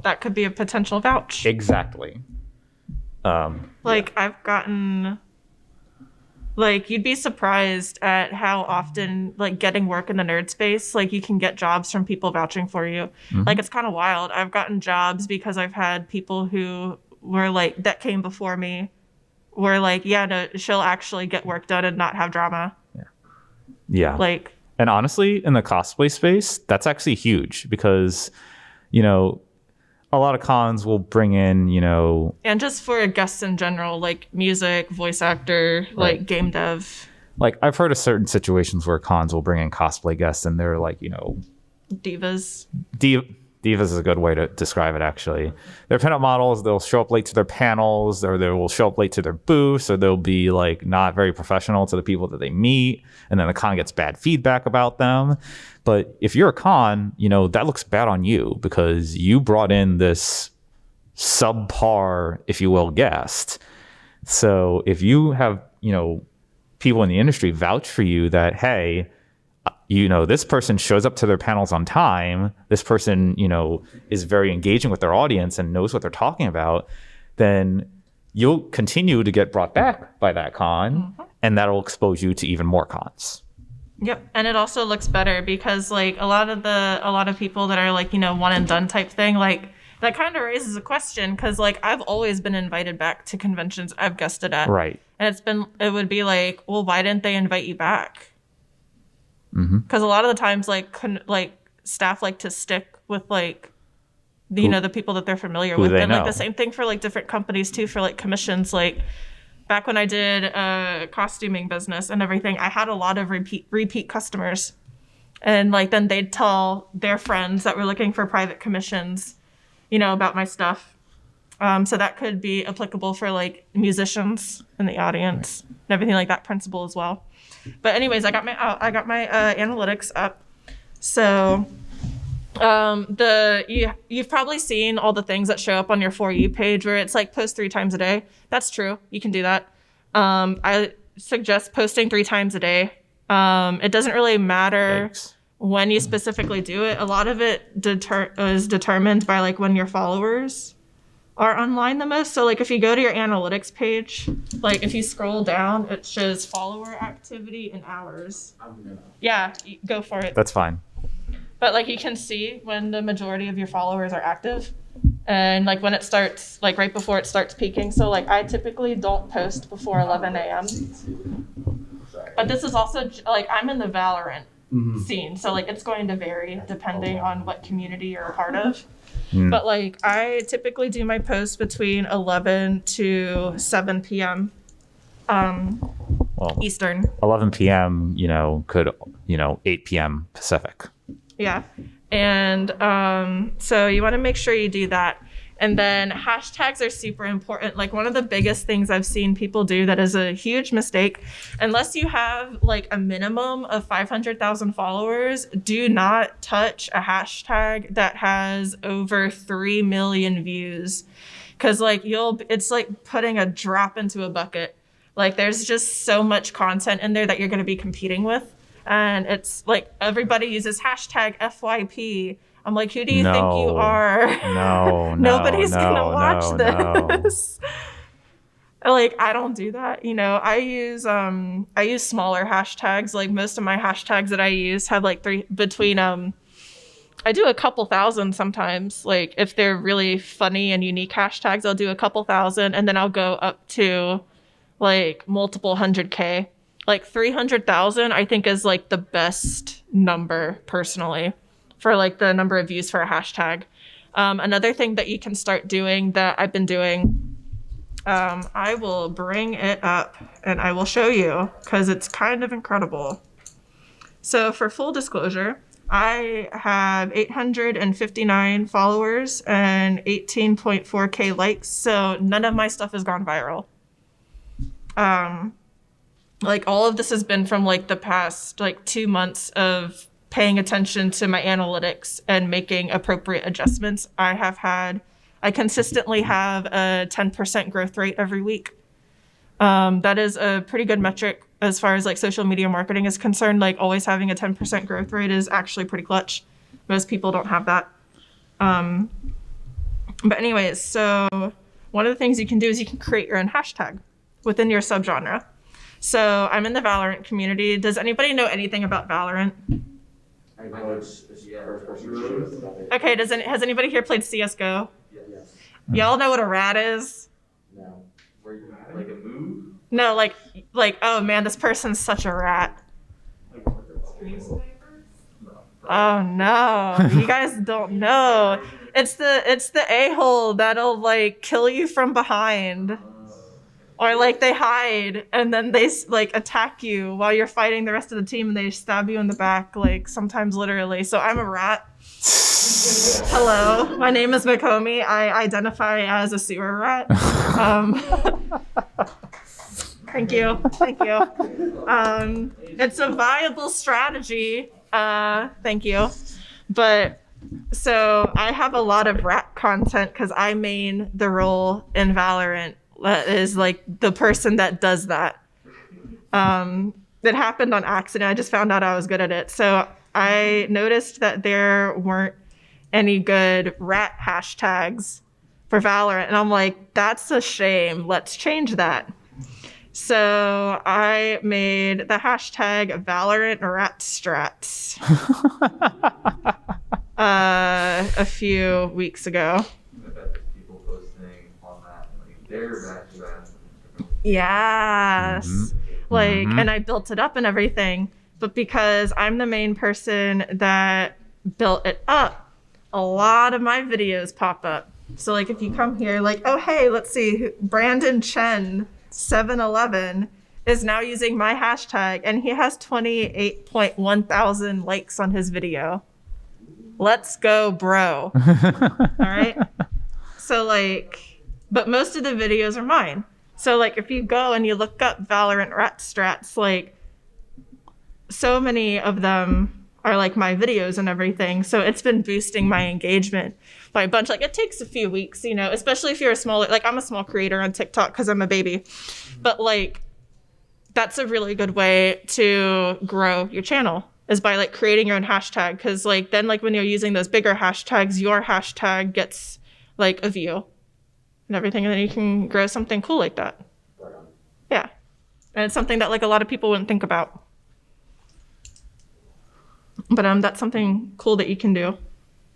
A: that could be a potential vouch.
B: Exactly.
A: I've gotten, you'd be surprised at how often, getting work in the nerd space, you can get jobs from people vouching for you. Mm-hmm. It's kind of wild. I've gotten jobs because I've had people who were, that came before me were she'll actually get work done and not have drama.
B: Yeah. And honestly, in the cosplay space, that's actually huge because, a lot of cons will bring in,
A: and just for guests in general, music, voice actor,
B: right.
A: Game dev.
B: I've heard of certain situations where cons will bring in cosplay guests, and they're
A: divas.
B: Divas is a good way to describe it, actually. They're pinup models. They'll show up late to their panels, or they will show up late to their booths, or they'll be not very professional to the people that they meet, and then the con gets bad feedback about them. But if you're a con, that looks bad on you because you brought in this subpar, if you will, guest. So if you have, people in the industry vouch for you that, hey, this person shows up to their panels on time, this person, is very engaging with their audience and knows what they're talking about, then you'll continue to get brought back by that con, and that'll expose you to even more cons.
A: Yep. And it also looks better because a lot of people that are one and done type thing, that kind of raises a question because I've always been invited back to conventions I've guested at. Right. And it would be well, why didn't they invite you back? Because a lot of the times staff like to stick with the people that they're familiar with, and the same thing for different companies too, for commissions. Back when I did costuming business and everything, I had a lot of repeat customers, and then they'd tell their friends that were looking for private commissions, about my stuff. So that could be applicable for musicians in the audience and everything like that principle as well. But anyways, I got my analytics up. So you've probably seen all the things that show up on your For You page where it's post 3 times a day. That's true. You can do that. I suggest posting 3 times a day. It doesn't really matter when you specifically do it. A lot of it is determined by when your followers are online the most. So if you go to your analytics page, if you scroll down, it shows follower activity in hours. Yeah, go for it.
B: That's fine.
A: But you can see when the majority of your followers are active, and when it starts, right before it starts peaking. So I typically don't post before 11 a.m. But this is also I'm in the Valorant scene, so it's going to vary depending on what community you're a part of. But like I typically do my posts between 11 to 7 p.m.
B: Well,
A: Eastern.
B: 11 p.m. Could 8 p.m. Pacific.
A: Yeah. And so you want to make sure you do that. And then hashtags are super important. Like one of the biggest things I've seen people do that is a huge mistake, unless you have like a minimum of 500,000 followers, do not touch a hashtag that has over 3 million views. Cause like it's like putting a drop into a bucket. Like there's just so much content in there that you're going to be competing with. And it's like everybody uses hashtag FYP. I'm like, who do you think you are?
B: No,
A: Nobody's gonna watch
B: no.
A: this. Like, I don't do that. I use smaller hashtags. Like most of my hashtags that I use have like I do a couple thousand sometimes. Like if they're really funny and unique hashtags, I'll do a couple thousand, and then I'll go up to like multiple 100K. Like 300,000, I think is like the best number personally for like the number of views for a hashtag. Another thing that you can start doing that I've been doing, I will bring it up and I will show you because it's kind of incredible. So for full disclosure, I have 859 followers and 18.4K likes. So none of my stuff has gone viral. Like all of this has been from like the past like 2 months of paying attention to my analytics and making appropriate adjustments. I consistently have a 10% growth rate every week. That is a pretty good metric as far as like social media marketing is concerned. Like always having a 10% growth rate is actually pretty clutch. Most people don't have that. But anyways, so one of the things you can do is you can create your own hashtag within your subgenre. So I'm in the Valorant community. Does anybody know anything about Valorant?
E: I know it's first-person shooters.
A: Okay, has anybody here played CSGO?
E: Yes.
A: Y'all know what a rat is?
E: No.
C: Where you like a move?
A: No, like, oh man, this person's such a rat. Oh no, you guys don't know. It's the a-hole that'll like kill you from behind. Or like they hide and then they like attack you while you're fighting the rest of the team and they stab you in the back, like sometimes literally. So I'm a rat. Hello, my name is Makomi. I identify as a sewer rat. Thank you. It's a viable strategy. Thank you. But so I have a lot of rat content because I main the role in Valorant. That is like the person that does that. It happened on accident. I just found out I was good at it. So I noticed that there weren't any good rat hashtags for Valorant. And I'm like, that's a shame. Let's change that. So I made the hashtag Valorant Rat Strats a few weeks ago.
C: I bet there's people posting on that, like their background.
A: Yes.
B: Mm-hmm.
A: And I built it up and everything. But because I'm the main person that built it up, a lot of my videos pop up. So like if you come here, like, oh, hey, let's see, Brandon Chen 711 is now using my hashtag and he has 28.1 thousand likes on his video. Let's go, bro. All right. So like, but most of the videos are mine. So like if you go and you look up Valorant Rat Strats, like so many of them are like my videos and everything. So it's been boosting my engagement by a bunch. Like it takes a few weeks, you know, especially if you're a smaller, like I'm a small creator on TikTok because I'm a baby. But like that's a really good way to grow your channel is by like creating your own hashtag. Because like then like when you're using those bigger hashtags, your hashtag gets like a view and everything. And then you can grow something cool like that.
E: Right on.
A: Yeah. And it's something that like a lot of people wouldn't think about. But that's something cool that you can do,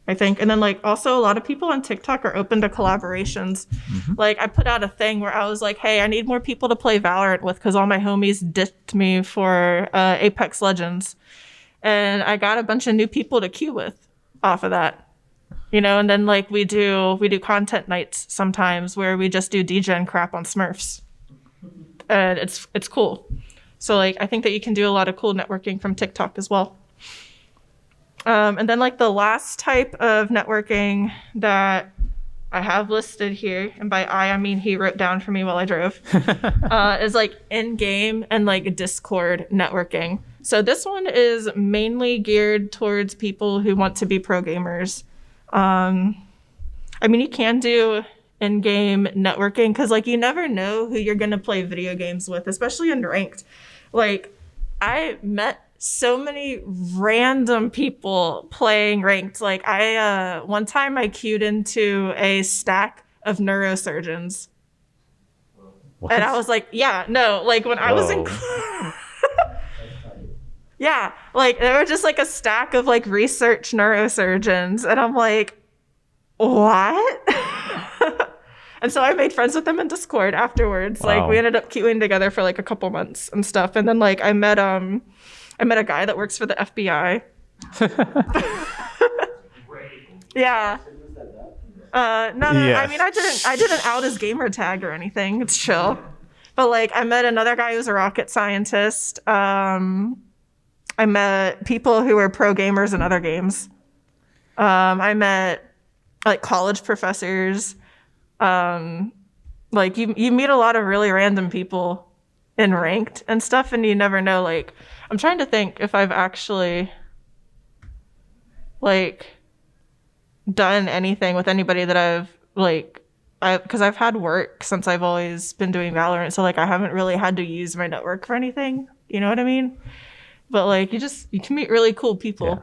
A: I think. And then like also a lot of people on TikTok are open to collaborations. Mm-hmm. Like I put out a thing where I was like, hey, I need more people to play Valorant with because all my homies ditched me for Apex Legends. And I got a bunch of new people to queue with off of that. And then like we do content nights sometimes where we just do degen crap on Smurfs, and it's cool. So like I think that you can do a lot of cool networking from TikTok as well. And then like the last type of networking that I have listed here, and by I mean he wrote down for me while I drove, is like in-game and like Discord networking. So this one is mainly geared towards people who want to be pro gamers. I mean, you can do in-game networking because like you never know who you're gonna play video games with, especially in ranked. Like I met so many random people playing ranked. Like one time I queued into a stack of neurosurgeons.
B: What?
A: And I was like, yeah, no, like when I was in yeah, like they were just like a stack of like research neurosurgeons, and I'm like, what? And so I made friends with them in Discord afterwards.
B: Wow.
A: Like we ended up queuing together for like a couple months and stuff. And then like I met a guy that works for the FBI. Yeah. No,
B: Yes.
A: I mean I didn't out his gamer tag or anything. It's chill. But like I met another guy who's a rocket scientist. I met people who were pro gamers in other games. I met like college professors. Like you meet a lot of really random people in ranked and stuff, and you never know. Like I'm trying to think if I've actually like done anything with anybody that because I've had work since I've always been doing Valorant, so like I haven't really had to use my network for anything. You know what I mean? But like you can meet really cool people.
B: Yeah.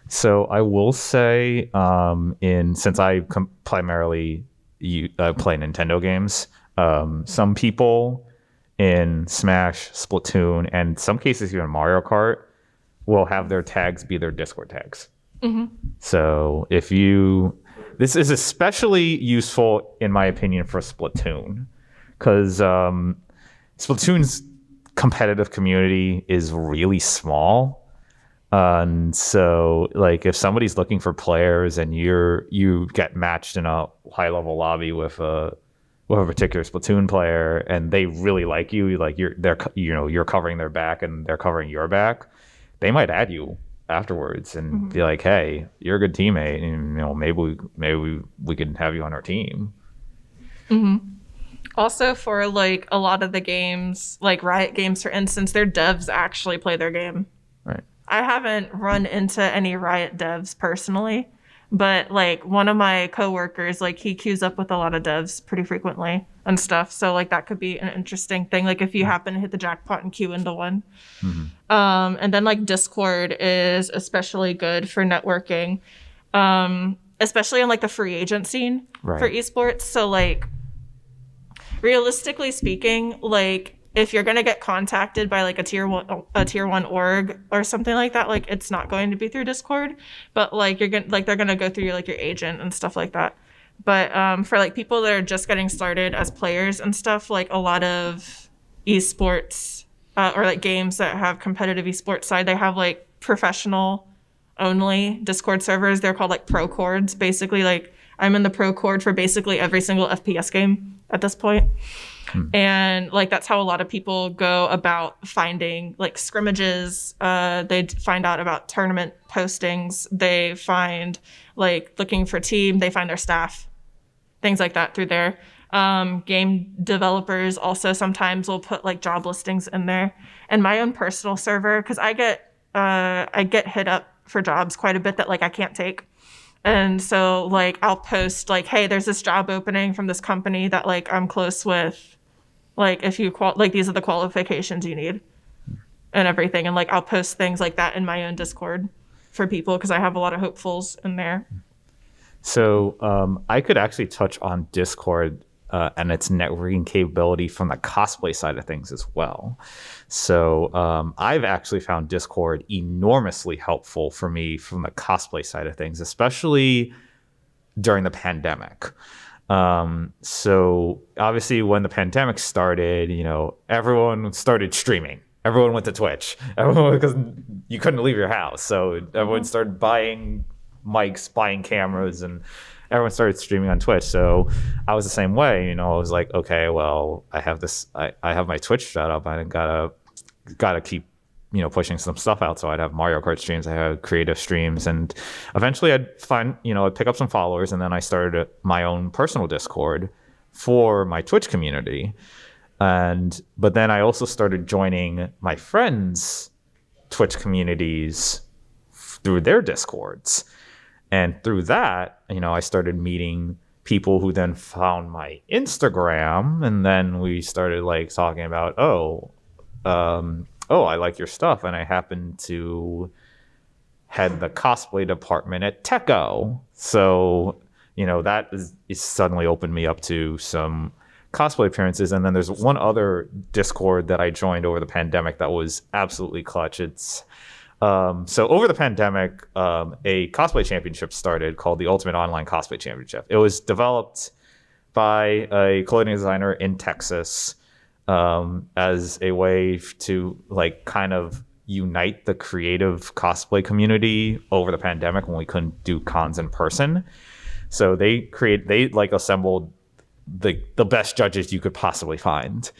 B: So I will say, since I primarily play Nintendo games, some people in Smash, Splatoon, and some cases even Mario Kart will have their tags be their Discord tags. Mm-hmm. So this is especially useful in my opinion for Splatoon, because Splatoon's competitive community is really small. And so like if somebody's looking for players and you get matched in a high level lobby with a particular Splatoon player and they really like you, like you're covering their back and they're covering your back, they might add you afterwards and be like, hey, you're a good teammate, and maybe we can have you on our team.
A: Mm-hmm. Also, for like a lot of the games, like Riot games, for instance, their devs actually play their game.
B: Right.
A: I haven't run into any Riot devs personally, but like one of my coworkers, like he queues up with a lot of devs pretty frequently and stuff. So like that could be an interesting thing. Like if you happen to hit the jackpot and queue into one. Mm-hmm. And then like Discord is especially good for networking, especially on like the free agent scene for esports. So like realistically speaking, like if you're gonna get contacted by like a tier one org or something like that, like it's not going to be through Discord, but like they're gonna go through like your agent and stuff like that. But for like people that are just getting started as players and stuff, like a lot of esports or like games that have competitive esports side, they have like professional only Discord servers. They're called like pro cords. Basically, like I'm in the pro cord for basically every single FPS game at this point. And like that's how a lot of people go about finding like scrimmages. They find out about tournament postings. They find like looking for team. They find their staff, things like that through there. Game developers also sometimes will put like job listings in there. And my own personal server, because I get hit up for jobs quite a bit that like I can't take. And so like I'll post like, hey, there's this job opening from this company that like I'm close with. Like if you like these are the qualifications you need and everything. And like I'll post things like that in my own Discord for people because I have a lot of hopefuls in there.
B: So I could actually touch on Discord and its networking capability from the cosplay side of things as well. So I've actually found Discord enormously helpful for me from the cosplay side of things, especially during the pandemic. So obviously when the pandemic started, everyone started streaming. Everyone went to Twitch. Everyone, because you couldn't leave your house. So everyone started buying mics, buying cameras, and everyone started streaming on Twitch. So I was the same way. You know, I was like, okay, well, I have this, I have my Twitch set up. I gotta keep, you know, pushing some stuff out. So I'd have Mario Kart streams, I had creative streams, and eventually I'd find, you know, I'd pick up some followers, and then I started my own personal Discord for my Twitch community. But then I also started joining my friends' Twitch communities through their Discords. And through that, you know, I started meeting people who then found my Instagram, and then we started like talking about, I like your stuff, and I happen to head the cosplay department at Techo. So, you know, that is suddenly opened me up to some cosplay appearances. And then there's one other Discord that I joined over the pandemic that was absolutely clutch. It's so over the pandemic, a cosplay championship started called the Ultimate Online Cosplay Championship. It was developed by a clothing designer in Texas as a way to like kind of unite the creative cosplay community over the pandemic when we couldn't do cons in person. So they assembled the best judges you could possibly find.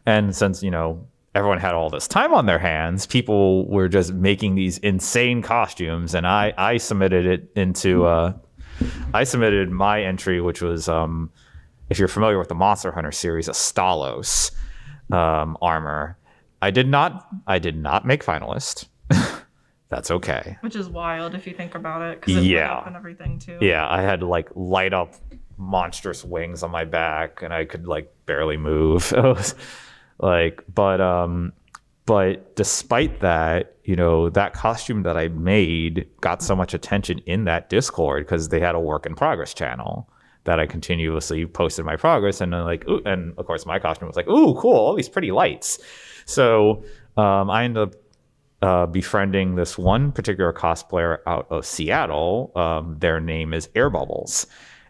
B: And since, you know, everyone had all this time on their hands, people were just making these insane costumes, and I submitted it into I submitted my entry, which was if you're familiar with the Monster Hunter series, a Stalos armor. I did not make finalist. That's okay.
A: Which is wild if you think about it, because it lit up and everything too.
B: Yeah, I had like light up monstrous wings on my back, and I could like barely move. It was like, but despite that, you know, that costume that I made got so much attention in that Discord because they had a work in progress channel that I continuously posted my progress, and then like, ooh, and of course my costume was like, ooh, cool, all these pretty lights. So I ended up befriending this one particular cosplayer out of Seattle. Their name is Air Bubbles,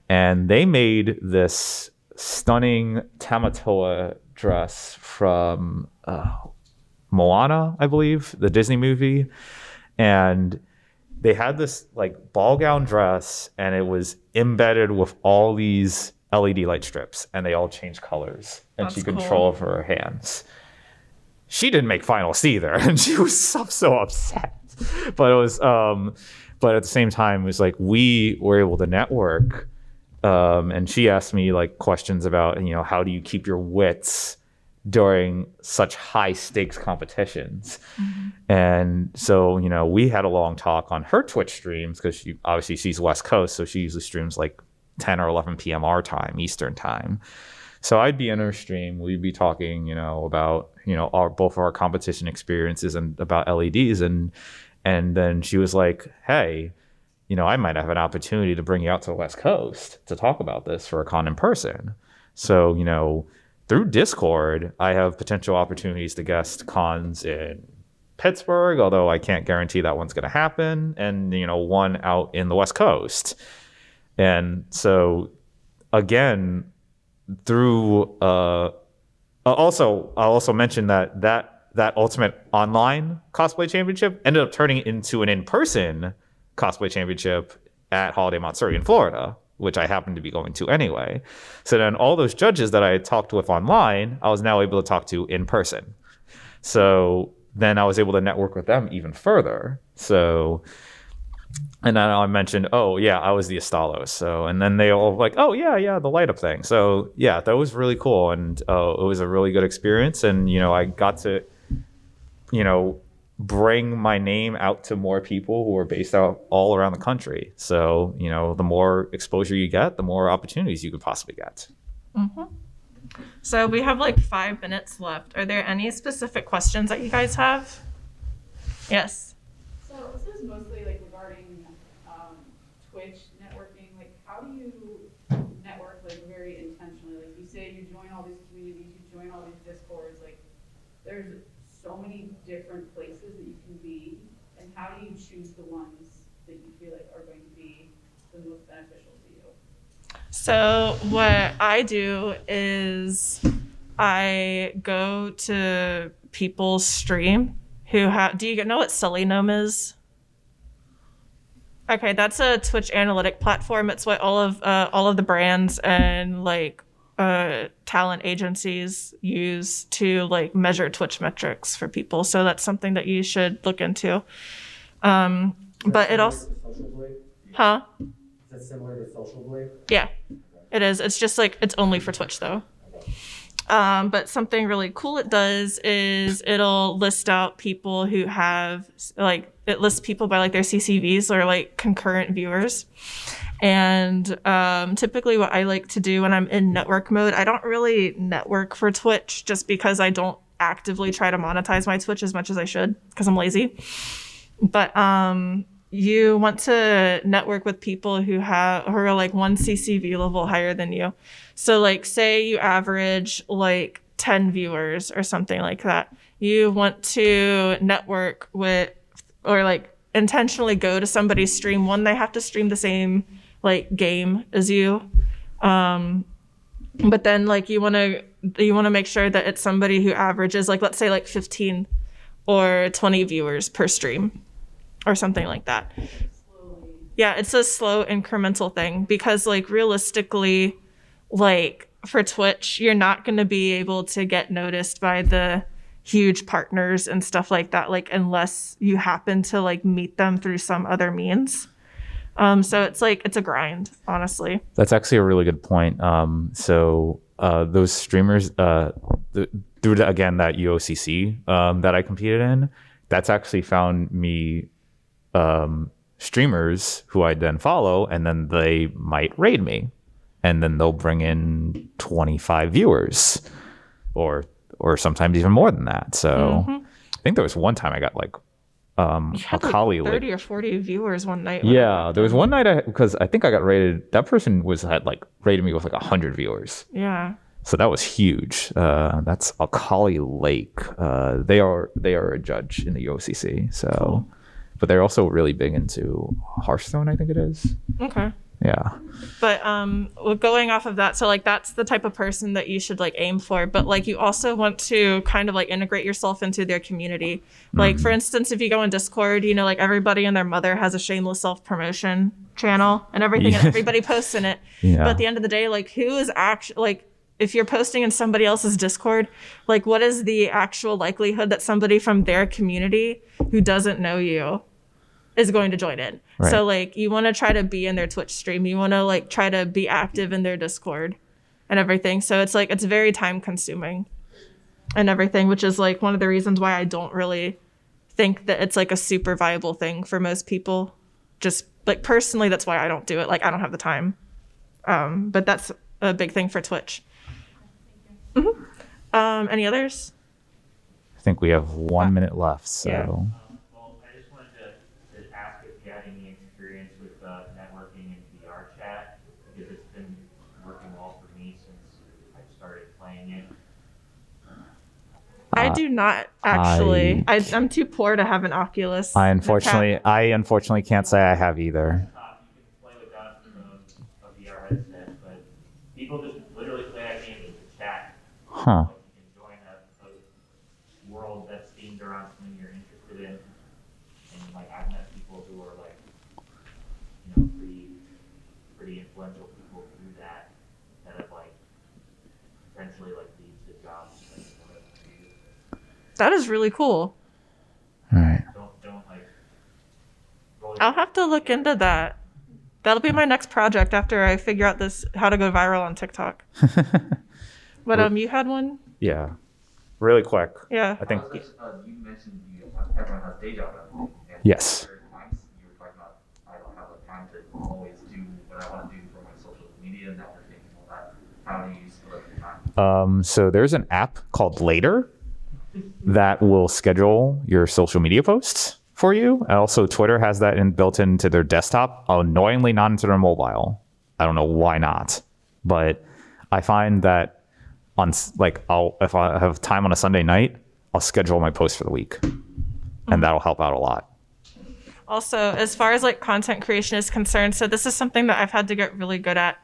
B: and they made this stunning Tamatoa dress from Moana, I believe, the Disney movie. And they had this like ball gown dress, and it was embedded with all these LED light strips, and they all changed colors, and
A: That's
B: she could
A: cool.
B: control over her hands. She didn't make finals either, and she was so upset. But it was, but at the same time, it was like we were able to network. And she asked me like questions about, you know, how do you keep your wits during such high stakes competitions? Mm-hmm. And so, you know, we had a long talk on her Twitch streams because she's West Coast, so she usually streams like 10 or 11 p.m. our time, Eastern time. So I'd be in her stream, we'd be talking, you know, about, you know, both of our competition experiences and about LEDs, and then she was like, hey, you know, I might have an opportunity to bring you out to the West Coast to talk about this for a con in person. So, you know, through Discord, I have potential opportunities to guest cons in Pittsburgh, although I can't guarantee that one's going to happen, and, you know, one out in the West Coast. And so, again, through I'll also mention that Ultimate Online Cosplay Championship ended up turning into an in-person Cosplay Championship at Holiday Mont Surrey in Florida, which I happened to be going to anyway. So then all those judges that I had talked with online, I was now able to talk to in person. So then I was able to network with them even further. So, and then I mentioned, oh yeah, I was the Astalos. So, and then they all like, oh yeah, the light up thing. So yeah, that was really cool. And it was a really good experience. And, you know, I got to, you know, bring my name out to more people who are based out all around the country. So, you know, the more exposure you get, the more opportunities you could possibly get.
A: Mm-hmm. So we have like 5 minutes left. Are there any specific questions that you guys have? Yes.
F: So this is mostly like regarding Twitch networking. Like, how do you network like very intentionally? Like, you say you join all these communities, you join all these Discords. Like, there's so many different places that you can be, and how do you choose the ones that you feel like are going to be the most beneficial to you?
A: So what I do is I go to people's stream who have. Do you know what Silly Gnome is? Okay, that's a Twitch analytic platform. It's what all of the brands and like talent agencies use to like measure Twitch metrics for people. So that's something that you should look into. But it also,
E: Social Blade?
A: huh?
E: Is that similar to Social Blade?
A: Yeah, it is. It's just like it's only for Twitch though. But something really cool it does is it'll list out people who have like it lists people by like their CCVs or like concurrent viewers. And typically what I like to do when I'm in network mode, I don't really network for Twitch just because I don't actively try to monetize my Twitch as much as I should because I'm lazy. But you want to network with people who are like one CCV level higher than you. So like say you average like 10 viewers or something like that. You want to network with or like intentionally go to somebody's stream. One, they have to stream the same like game as you. But then like you want to make sure that it's somebody who averages like let's say like 15 or 20 viewers per stream or something like that.
F: Slowly.
A: Yeah, it's a slow incremental thing because like realistically, like for Twitch, you're not going to be able to get noticed by the huge partners and stuff like that, like unless you happen to like meet them through some other means. So it's like it's a grind, honestly.
B: That's actually a really good point. So those streamers, through again that UOCC that I competed in, that's actually found me streamers who I then follow, and then they might raid me, and then they'll bring in 25 viewers, or sometimes even more than that. So I think there was one time I got like
A: You had like
B: Akali
A: 30 or 40 viewers one night.
B: Yeah, there was one night because I think I got rated. That person had like rated me with like 100 viewers.
A: Yeah.
B: So that was huge. That's Akali Lake. They are a judge in the UOCC. So,
A: Cool.
B: But they're also really big into Hearthstone, I think it is.
A: Okay.
B: Yeah.
A: But well, going off of that, so like that's the type of person that you should like aim for. But like you also want to kind of like integrate yourself into their community. Like for instance, if you go in Discord, you know, like everybody and their mother has a shameless self-promotion channel and everything, and everybody posts in it.
B: Yeah.
A: But at the end of the day, like who is actually like if you're posting in somebody else's Discord, like what is the actual likelihood that somebody from their community who doesn't know you is going to join in?
B: Right.
A: So like you want to try to be in their Twitch stream. You want to like try to be active in their Discord and everything. So it's like it's very time consuming and everything, which is like one of the reasons why I don't really think that it's like a super viable thing for most people. Just like personally, that's why I don't do it. Like I don't have the time. But that's a big thing for Twitch. Any others?
B: I think we have 1 minute left. So.
A: Yeah.
C: Well, I just wanted to ask if you had any experience with networking in VR chat, because it's been working well for me since I started playing it.
A: I do not actually. I'm too poor to have an Oculus.
B: I unfortunately can't say I have either.
C: You can play without a VR headset, but people just literally play that game with the chat.
B: Huh.
C: Like you can join a world that's themed around something you're interested in, and like I've met people who are like, you know, pretty influential people through that have like potentially like lead to jobs. Like, whatever they do.
A: That is really cool.
B: All right.
C: Don't like. Roll
A: I'll have to look into that. That'll be my next project after I figure out this how to go viral on TikTok. But you had one?
B: Yeah. Really quick.
A: Yeah.
B: I think.
C: you mentioned everyone has day job. And
B: Yes.
C: there are times you were talking about I don't have the time to always do what I want to do for my social media networking and all that. How do you split up your time?
B: So there's an app called Later that will schedule your social media posts for you. And also Twitter has that built into their desktop, annoyingly not into their mobile. I don't know why not, but I find that if I have time on a Sunday night, I'll schedule my post for the week, and that'll help out a lot.
A: Also, as far as like content creation is concerned, so this is something that I've had to get really good at.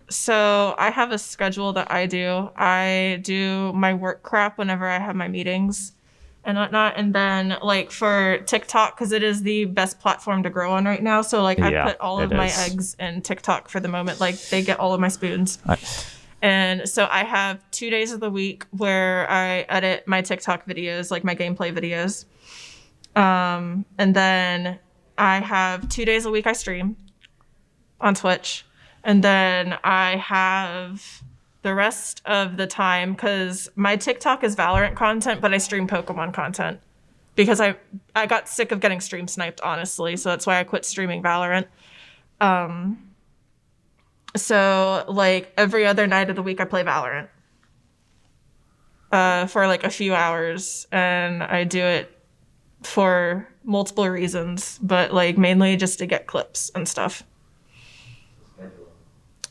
A: So I have a schedule that I do. I do my work crap whenever I have my meetings. and whatnot. And then like for TikTok, because it is the best platform to grow on right now. So like I
B: Yeah,
A: put all of
B: it
A: my
B: is.
A: eggs in TikTok for the moment. Like they get all of my spoons. And so I have 2 days of the week where I edit my TikTok videos, like my gameplay videos. And then I have 2 days a week I stream on Twitch. And then I have the rest of the time, because my TikTok is Valorant content, but I stream Pokemon content. Because I got sick of getting stream sniped, honestly. So that's why I quit streaming Valorant. So like every other night of the week I play Valorant for like a few hours, and I do it for multiple reasons, but like mainly just to get clips and stuff.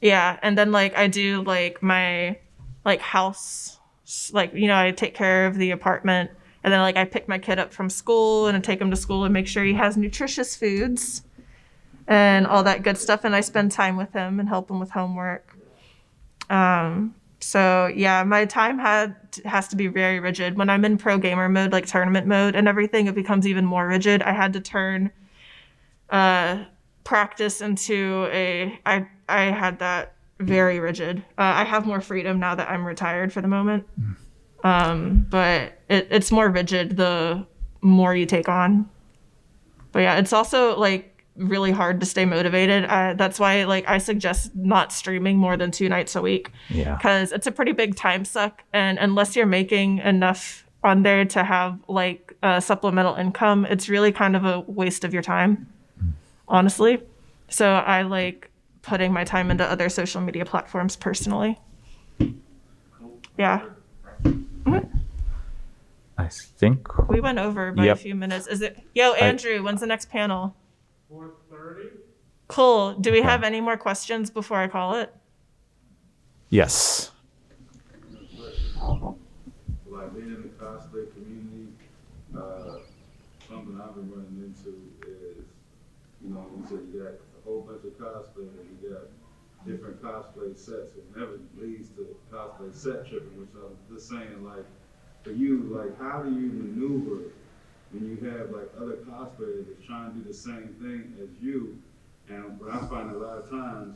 A: Yeah, and then like I do like my like house, like, you know, I take care of the apartment, and then like I pick my kid up from school and I take him to school and make sure he has nutritious foods and all that good stuff, and I spend time with him and help him with homework. So yeah, my time has to be very rigid. When I'm in pro gamer mode, like tournament mode and everything, it becomes even more rigid. I had to turn practice into I had that very rigid. I have more freedom now that I'm retired for the moment. But it's more rigid the more you take on. But yeah, it's also like really hard to stay motivated. That's why like I suggest not streaming more than 2 nights a week.
B: Yeah.
A: Because it's a pretty big time suck, and unless you're making enough on there to have like supplemental income, it's really kind of a waste of your time, honestly. So I like putting my time into other social media platforms personally. Yeah.
B: I think.
A: We went over by a few minutes. Is it? Yo, Andrew, when's the next panel?
D: 4:30?
A: Cool. Do we have any more questions before I call it?
B: Yes.
G: Like being in the cosplay community, something I've been running into is, you know, you said you got a whole bunch of cosplay and you got different cosplay sets. It never leads to cosplay set tripping, which I'm just saying, like, for you, like, how do you maneuver when you have like other cosplayers that's trying to do the same thing as you? And what I find a lot of times,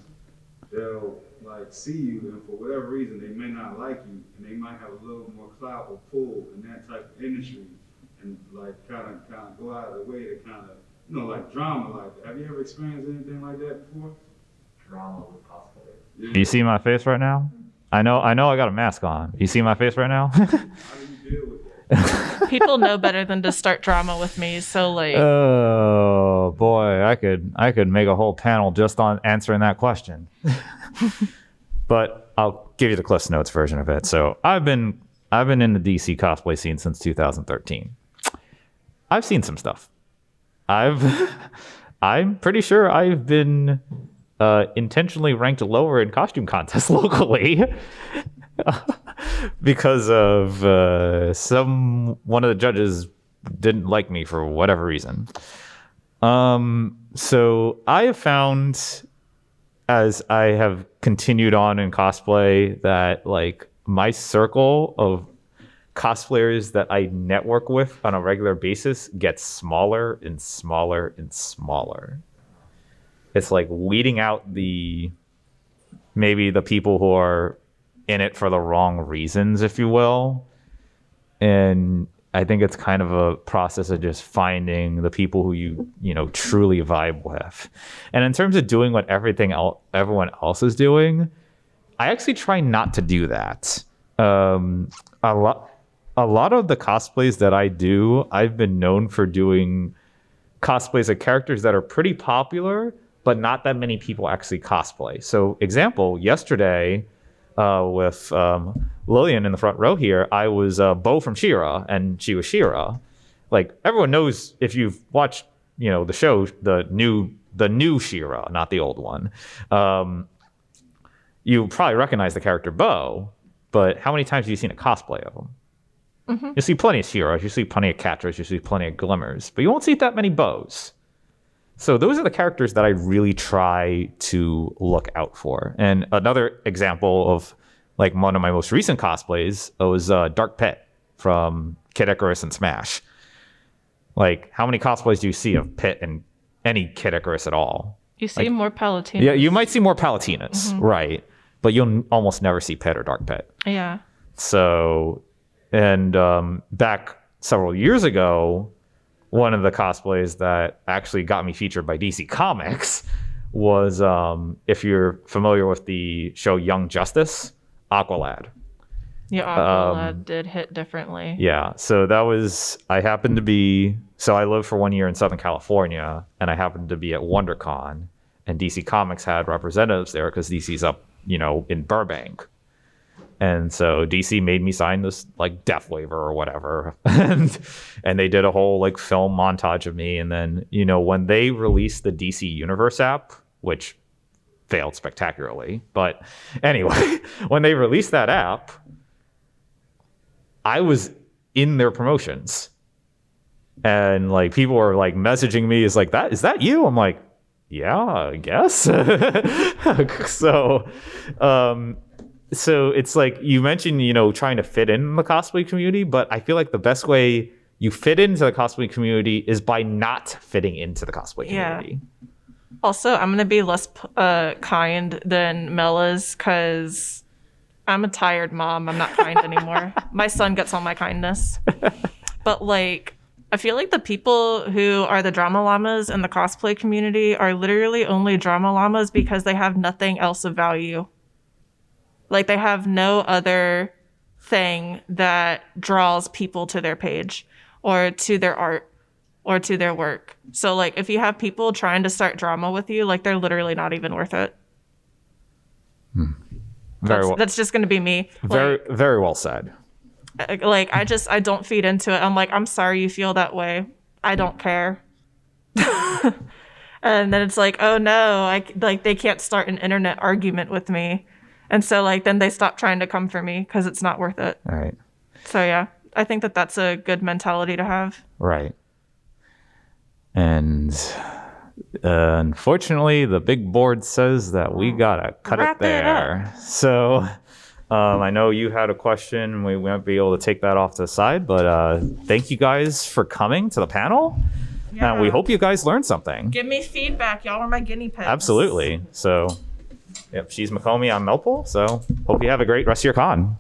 G: they'll like see you, and for whatever reason, they may not like you, and they might have a little more clout or pull in that type of industry, and like kind of go out of the way to kind of, you know, like drama like that. Have you ever experienced anything like that before?
C: Drama with cosplay.
G: Yeah.
B: Do you see my face right now? I know I got a mask on. You see my face right now?
G: How do you deal with that?
A: People know better than to start drama with me, so like
B: Oh boy, I could make a whole panel just on answering that question. But I'll give you the Cliff's Notes version of it. So I've been in the DC cosplay scene since 2013. I've seen some stuff. I'm pretty sure I've been intentionally ranked lower in costume contests locally. Because of one of the judges didn't like me for whatever reason. So I have found, as I have continued on in cosplay, that like my circle of cosplayers that I network with on a regular basis gets smaller and smaller and smaller. It's like weeding out maybe the people who are in it for the wrong reasons, if you will. And I think it's kind of a process of just finding the people who you know, truly vibe with. And in terms of doing what everyone else is doing, I actually try not to do that. A lot of the cosplays that I do, I've been known for doing cosplays of characters that are pretty popular, but not that many people actually cosplay. So example, yesterday, with Lillian in the front row here, I was Bo from She-Ra, and she was She-Ra. Like, everyone knows, if you've watched, you know, the show, the new She-Ra, not the old one, you probably recognize the character Bo, but how many times have you seen a cosplay of him? Mm-hmm. You see plenty of She-Ras, you see plenty of Catras, you see plenty of Glimmers, but you won't see that many Bows. So those are the characters that I really try to look out for. And another example of like one of my most recent cosplays was Dark Pet from Kid Icarus and Smash. Like, how many cosplays do you see of Pit and any Kid Icarus at all?
A: You see more Palatinas.
B: Yeah, you might see more Palatinas, right? But you'll almost never see Pit or Dark Pit.
A: Yeah.
B: So, and back several years ago, one of the cosplays that actually got me featured by DC Comics was, if you're familiar with the show Young Justice, Aqualad.
A: Yeah, Aqualad did hit differently.
B: Yeah, so that was, I lived for 1 year in Southern California, and I happened to be at WonderCon, and DC Comics had representatives there because DC's up, in Burbank. And so DC made me sign this like death waiver or whatever. and they did a whole like film montage of me. And then, when they released the DC Universe app, which failed spectacularly, but anyway, when they released that app, I was in their promotions. And like people were like messaging me is that you? I'm like, yeah, I guess. So it's like you mentioned, trying to fit in the cosplay community, but I feel like the best way you fit into the cosplay community is by not fitting into the cosplay community.
A: Yeah. Also, I'm going to be less kind than Mel is because I'm a tired mom. I'm not kind anymore. My son gets all my kindness. But like, I feel like the people who are the drama llamas in the cosplay community are literally only drama llamas because they have nothing else of value. Like, they have no other thing that draws people to their page or to their art or to their work. So, like, if you have people trying to start drama with you, like, they're literally not even worth it. That's just going to be me.
B: Very, very well said.
A: Like, I don't feed into it. I'm like, I'm sorry you feel that way. I don't care. And then it's like, oh no, they can't start an internet argument with me. And so, like, then they stop trying to come for me because it's not worth it.
B: All right.
A: So, yeah, I think that's a good mentality to have.
B: Right. And unfortunately, the big board says that we got to cut it there. So I know you had a question. We won't be able to take that off to the side. But thank you guys for coming to the panel.
A: Yeah.
B: And we hope you guys learned something.
A: Give me feedback. Y'all are my guinea pigs.
B: Absolutely. So, yep, she's McComie. I'm Melpole. So hope you have a great rest of your con.